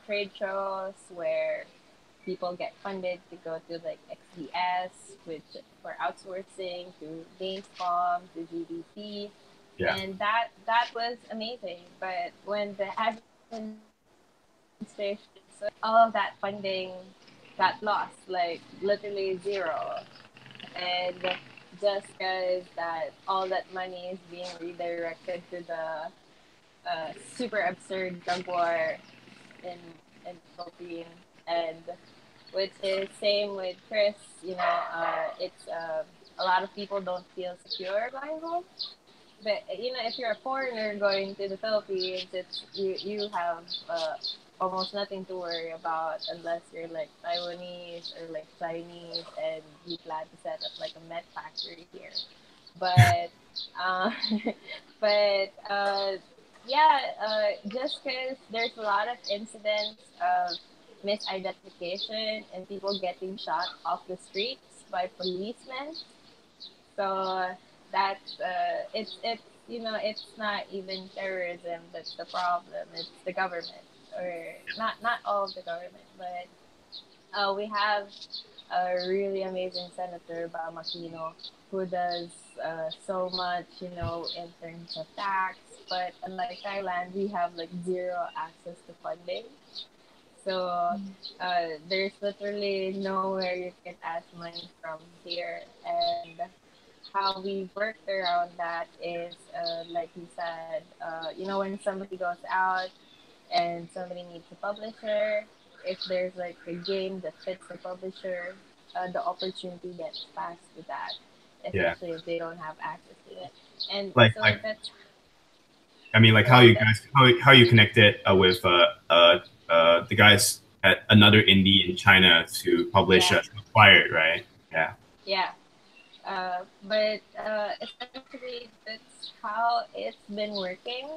trade shows where people get funded to go to like XDS, which for outsourcing, to Gamescom, to GDC, and that was amazing. But when the administration, so all of that funding got lost, like literally zero, and just because that all that money is being redirected to the super absurd drug war in the Philippines, and which is same with Kris. It's a lot of people don't feel secure going home. But if you're a foreigner going to the Philippines, it's you have almost nothing to worry about unless you're like Taiwanese or like Chinese and you plan to set up like a med factory here. But just because there's a lot of incidents of misidentification and people getting shot off the streets by policemen. So that's it's not even terrorism that's the problem. It's the government, or not all of the government, but we have a really amazing Senator Bamakino who does so much, in terms of tax. But unlike Thailand, we have like zero access to funding. So there's literally nowhere you can ask money from here. And how we worked around that is, like you said, when somebody goes out and somebody needs a publisher, if there's like a game that fits the publisher, the opportunity gets passed to that, especially if they don't have access to it. And that's. I mean, like how you connected with the guys at another indie in China to publish Acquired, right? Yeah. Yeah. But essentially, that's how it's been working.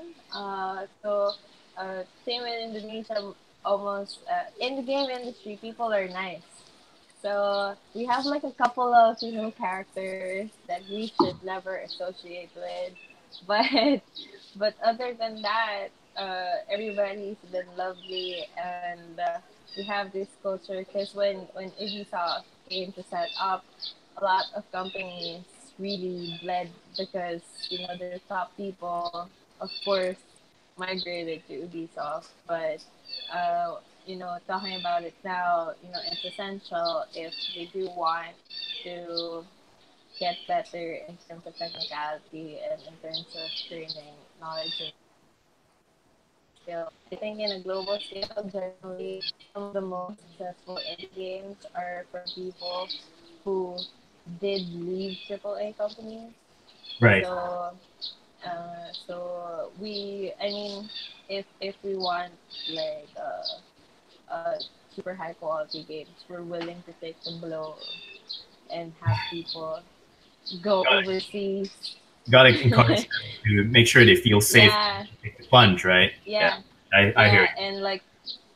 Same in Indonesia, almost in the game industry, people are nice. So we have like a couple of characters that we should never associate with, but but other than that, everybody's been lovely, and we have this culture because when Ubisoft came to set up, a lot of companies really bled because their top people, of course, migrated to Ubisoft. But talking about it now, it's essential if they do want to get better in terms of technicality and in terms of training, knowledge, and skill. I think in a global scale, generally, some of the most successful indie games are from people who did leave AAA companies. Right. I mean, if we want like super high quality games, we're willing to take the blow and have people go Got overseas. Gotta encourage them to make sure they feel safe. Yeah, Take the plunge, right? yeah, I hear yeah, you.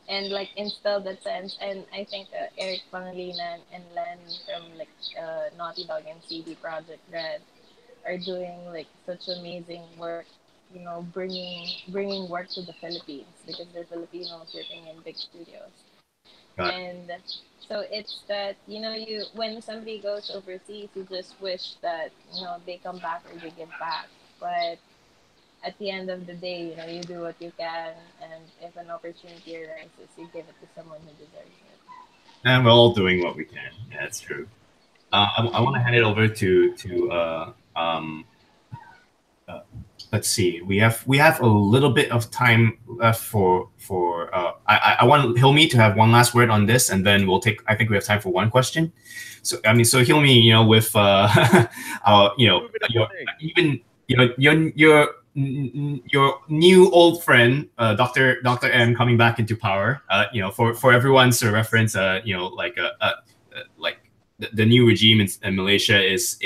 and instill that sense. And I think Eric Pangilinan and Len from Naughty Dog and CD Projekt Red are doing like such amazing work. Bringing work to the Philippines because they're Filipinos working in big studios. Got it. And so it's that you when somebody goes overseas, you just wish that they come back or they give back. But at the end of the day, you do what you can, and if an opportunity arises, you give it to someone who deserves it. And we're all doing what we can. Yeah, that's true. I want to hand it over uh, let's see. We have a little bit of time left for. I want Hilmy to have one last word on this, and then we'll take. I think we have time for one question. So I mean, so Hilmy, with your even your new old friend, Dr. M coming back into power. For everyone's reference, like the new regime in Malaysia is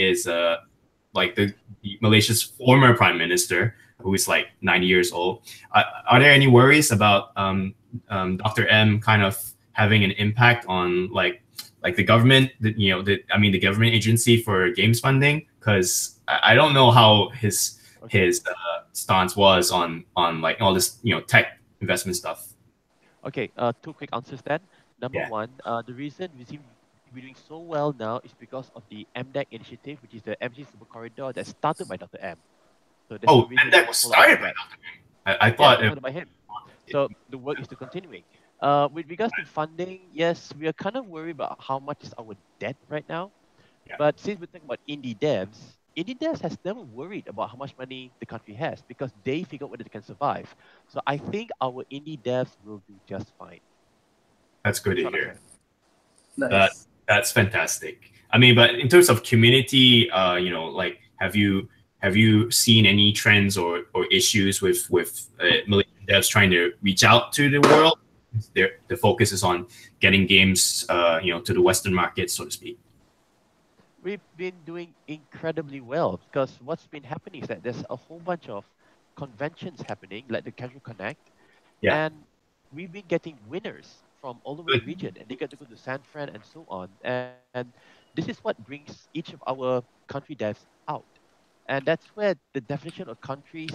like the Malaysia's former prime minister, who is like 90 years old. Are there any worries about Dr. M kind of having an impact on like the government, the government agency for games funding? Because I don't know how his stance was on like all this tech investment stuff. Okay, two quick answers then. Number Yeah. one, the reason we seem to be doing so well now is because of the MDEC initiative, which is the MG Super Corridor that started by Dr. M. So there's no Oh, reason and that to was follow up started with by that. Dr. M. I Yeah, thought started by him. So the work is still continuing. With regards to funding, yes, we are kind of worried about how much is our debt right now. Yeah. But since we're talking about indie devs has never worried about how much money the country has because they figure out whether they can survive. So I think our indie devs will do just fine. that's good to Short hear. answer. Nice. That's fantastic. I mean, but in terms of community, like have you seen any trends or issues with Malaysian devs trying to reach out to the world? The focus is on getting games, to the Western market, so to speak. We've been doing incredibly well because what's been happening is that there's a whole bunch of conventions happening, like the Casual Connect, Yeah. and we've been getting winners from all over the Good. region, and they get to go to San Fran and so on. And this is what brings each of our country devs out, and that's where the definition of countries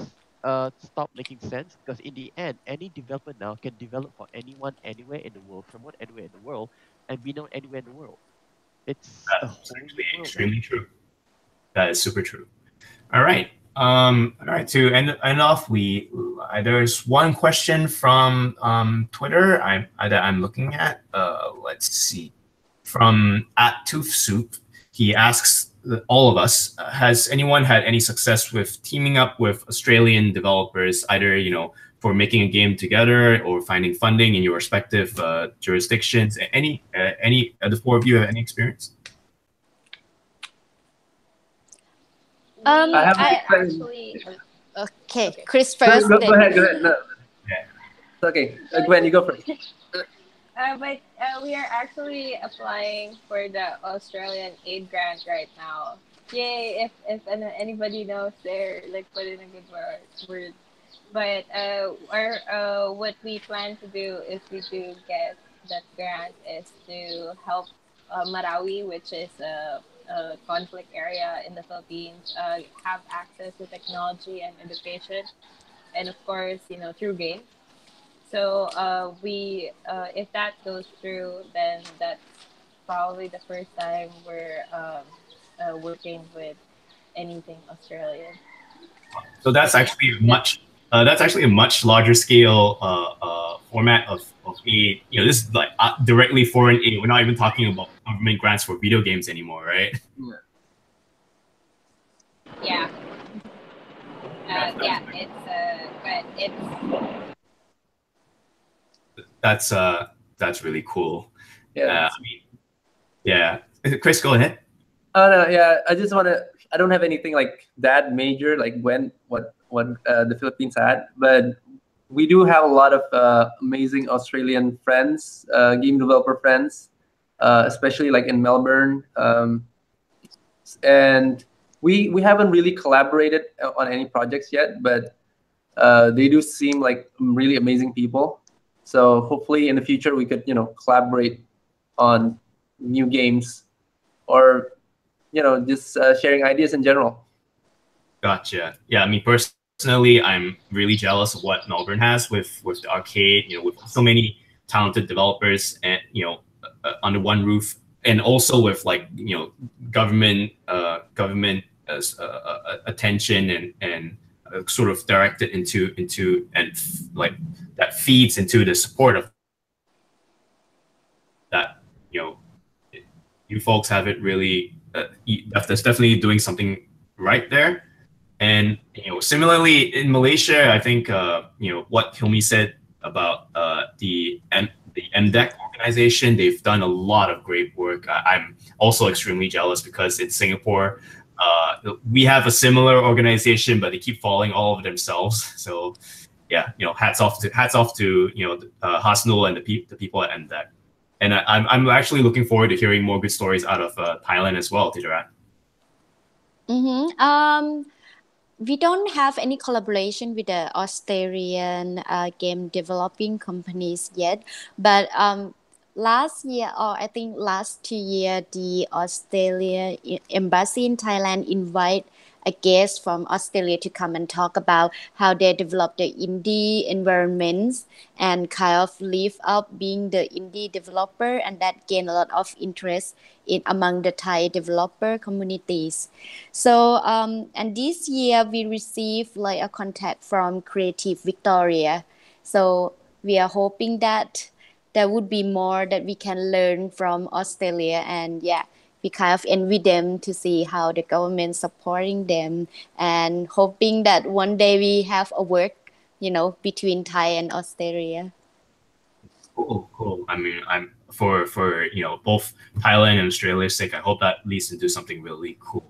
stop making sense because in the end, any developer now can develop for anyone, anywhere in the world, promote anywhere in the world, and be known anywhere in the world. It's a That's whole actually new world now. extremely true. That is super true. All right. All right. To end off, there's one question from Twitter that I'm looking at. Let's see. From @ToothSoup, he asks all of us: has anyone had any success with teaming up with Australian developers, either for making a game together or finding funding in your respective jurisdictions? Any the four of you have any experience? I have I different. actually Okay, okay. Kris Go, first. go, Then go ahead. Go ahead. No, Yeah. it's okay. Gwen, you go first. But we are actually applying for the Australian aid grant right now. Yay! If anybody knows there, like put in a good word. But our what we plan to do if we do get that grant is to help Marawi, which is a conflict area in the Philippines, have access to technology and education, and of course, through games. So we if that goes through, then that's probably the first time we're working with anything Australian. So But yeah, that's that's actually a much larger scale format of aid. You know, this is like directly foreign aid. We're not even talking about government grants for video games anymore, right? yeah, That's yeah. It's but it's that's that's really cool. Yeah. I mean, yeah. Chris, go ahead. Oh no, yeah. I just wanna. I don't have anything like that major, like when what the Philippines had, but we do have a lot of amazing Australian friends, game developer friends, especially like in Melbourne. And we haven't really collaborated on any projects yet, but they do seem like really amazing people. So hopefully in the future we could collaborate on new games or just sharing ideas in general. Gotcha. Yeah, I mean, personally, I'm really jealous of what Melbourne has with the arcade. You know, with so many talented developers and under one roof, and also with like government attention and sort of directed into and like that feeds into the support of that. You know, you folks have it really. That's definitely doing something right there. And similarly in Malaysia, I think what Hilmy said about the MDEC organization, they've done a lot of great work. I'm also extremely jealous because in Singapore, we have a similar organization, but they keep falling all over themselves. So yeah, hats off to Hasnul and the people at MDEC. And I'm actually looking forward to hearing more good stories out of Thailand as well, Tidarat. We don't have any collaboration with the Australian game developing companies yet, but last year, or I think last 2 year, the Australia embassy in Thailand invite a guest from Australia to come and talk about how they develop the indie environments and kind of live up being the indie developer, and that gain a lot of interest in among the Thai developer communities. So and this year we received like a contact from Creative Victoria. So we are hoping that there would be more that we can learn from Australia, and yeah, we kind of envy them to see how the government supporting them, and hoping that one day we have a work, between Thai and Australia. Cool. I mean, I'm for both Thailand and Australia's sake. I hope that leads into something really cool.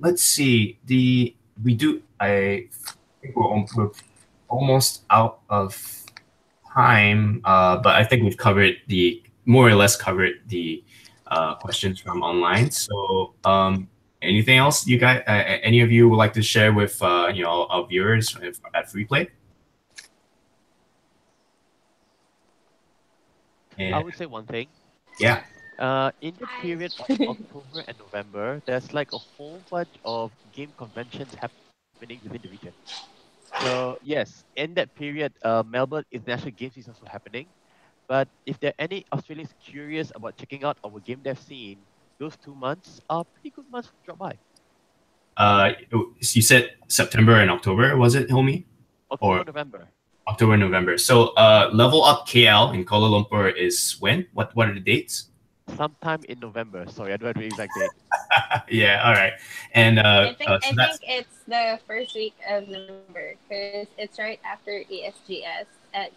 Let's see. I think we're almost out of time. But I think we've covered more or less covered the questions from online. So, anything else you guys, any of you would like to share with our viewers at Freeplay? I would say one thing. Yeah. In the period of October and November, there's like a whole bunch of game conventions happening within the region. So yes, in that period, Melbourne International Games is also happening. But if there are any Australians curious about checking out our game dev scene, those 2 months are pretty good months to drop by. You said September and October, was it, Hilmy? October, November. October, November. So Level Up KL in Kuala Lumpur is when? What are the dates? Sometime in November. Sorry, I don't have the exact date. Yeah, all right. And I think it's the first week of November because it's right after ESGS.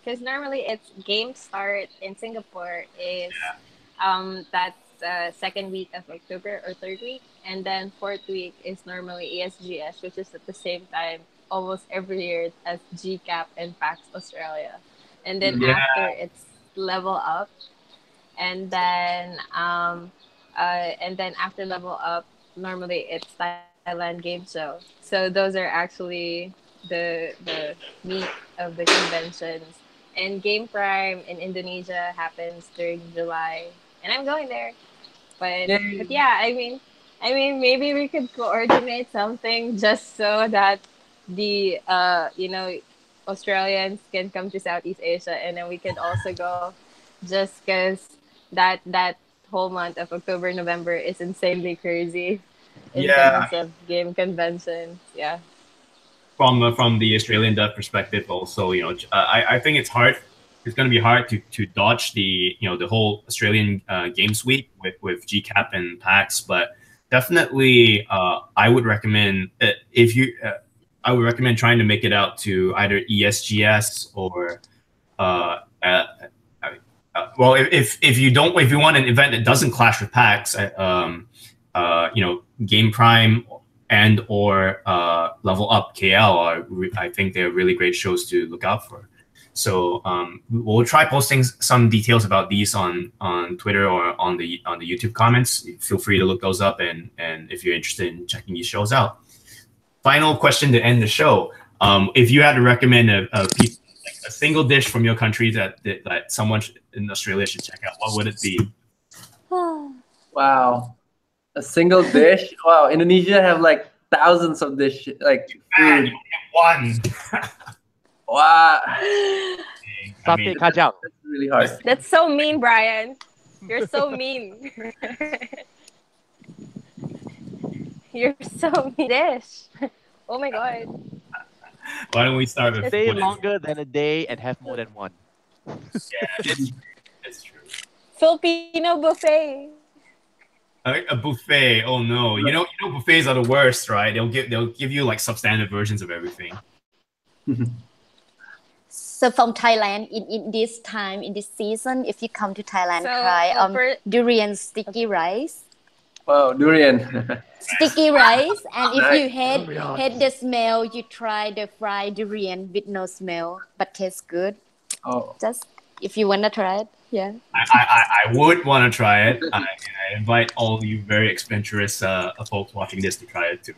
Because normally it's game start in Singapore is that's second week of October or third week, and then fourth week is normally ESGS, which is at the same time almost every year as GCAP and PAX Australia, and then after it's Level Up, and then after Level Up normally it's Thailand game show. So those are actually the meat of the conventions. And Game Prime in Indonesia happens during July, and I'm going there. But Yay. yeah, I mean maybe we could coordinate something just so that the Australians can come to Southeast Asia, and then we could also go, just because that whole month of October November is insanely crazy in Yeah, terms of game conventions. Yeah. from the Australian dev perspective, also, I think it's hard. It's going to be hard to dodge the whole Australian Games Week with GCAP and PAX, but definitely I would recommend if you. I would recommend trying to make it out to either ESGS or uh, well, if you want an event that doesn't clash with PAX, Game Prime and or Level Up KL I think they're really great shows to look out for. So we'll try posting some details about these on Twitter or on the YouTube comments. Feel free to look those up, and if you're interested in checking these shows out. Final question to end the show: if you had to recommend a single dish from your country that someone in Australia should check out, what would it be? Wow. A single dish? Wow, Indonesia have like thousands of dish like Man, food. you get one. Wow. I Sate mean, kacang. That's really hard. That's so mean, Brian. You're so mean. You're so mean. Dish. Oh my god. why don't we start with Stay what is- longer than a day and have more than one. Yeah, it's true. Filipino buffet. A buffet. Oh no, buffets are the worst, right? They'll give you like substandard versions of everything. So from Thailand, in this time, in this season, if you come to Thailand, So, try durian sticky rice. Wow, durian. Sticky rice, and if you Durian. hate the smell, you try the fried durian with no smell but tastes good. Oh, Just if you wanna try it, yeah. I would want to try it. I invite all you very adventurous folks watching this to try it too.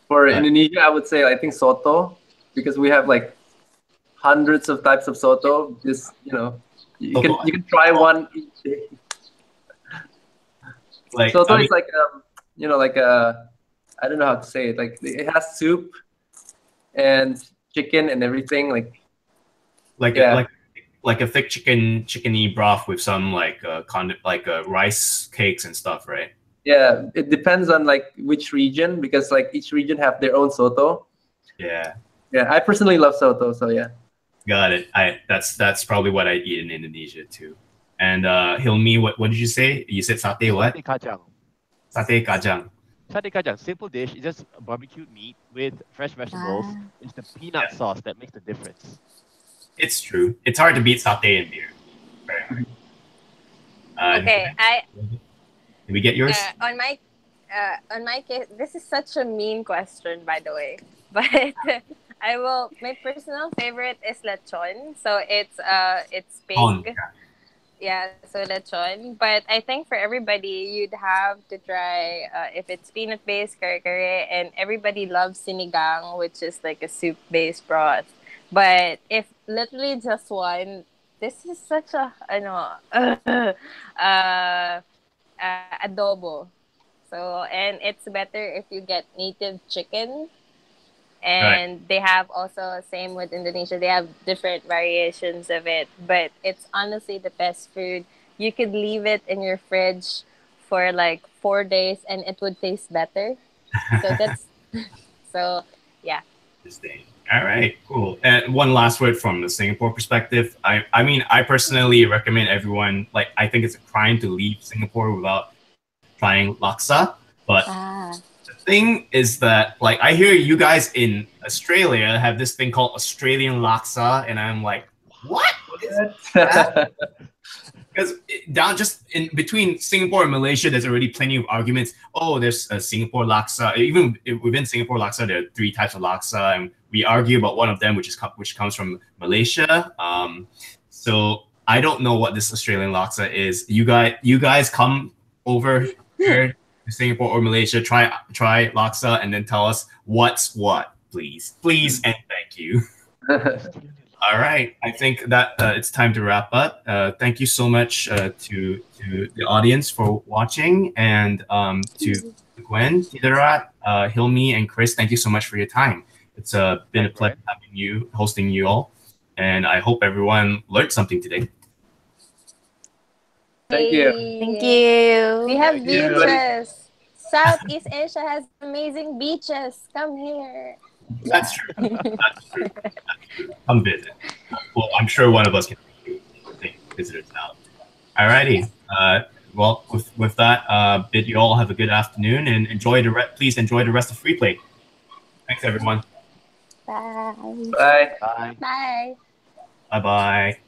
for Indonesia, I would say I think soto, because we have like hundreds of types of soto. Just you can try one each day. Like Soto I mean, is like like a, I don't know how to say it. Like it has soup and chicken and everything. like yeah. like a thick chickeny broth with some rice cakes and stuff, right? Yeah, it depends on like which region, because like each region have their own soto. Yeah, Yeah, I personally love soto, so yeah. got it. That's probably what I eat in Indonesia too. And Hilmy, what did you say? You said satay what? Sate kacang. Satay kajang. Sate kacang, simple dish. It's just barbecued meat with fresh vegetables. It's the peanut sauce that makes the difference. It's true. It's hard to beat satay in beer. Very hard. Okay, Did we get yours? on my case, this is such a mean question, by the way. But my personal favorite is lechon. So it's On. pig. Yeah, so lechon. But I think for everybody, you'd have to try if it's peanut based kare kare, and everybody loves sinigang, which is like a soup based broth. But if literally just one, this is such a adobo. So, and it's better if you get native chicken. And they have also, same with Indonesia, they have different variations of it. But it's honestly the best food. You could leave it in your fridge for like 4 days and it would taste better. So so yeah. Interesting. All right, cool. And one last word from the Singapore perspective. I mean, I personally recommend everyone, like, I think it's a crime to leave Singapore without trying laksa. But the thing is that, like, I hear you guys in Australia have this thing called Australian laksa, and I'm like, what? What is that? Because down just in between Singapore and Malaysia, there's already plenty of arguments. Oh, there's a Singapore laksa. Even within Singapore laksa, there are 3 types of laksa, and we argue about one of them, which comes from Malaysia. So I don't know what this Australian laksa is. You guys come over here Singapore or Malaysia, try laksa and then tell us what's what, please. Please and thank you. All right, I think that it's time to wrap up. Thank you so much to the audience for watching, and to Gwen, Tidarat, Hilmy, and Kris. Thank you so much for your time. It's been a pleasure hosting you all, and I hope everyone learned something today. Thank you. Thank you. We have Thank you. beaches. Southeast Asia has amazing beaches. Come here. That's true. That's true. Come visit. Well, I'm sure one of us can take visitors out. Alrighty. Well, with that, bid you all have a good afternoon and please enjoy the rest of Freeplay. Thanks, everyone. Bye. Bye. Bye. Bye. Bye bye.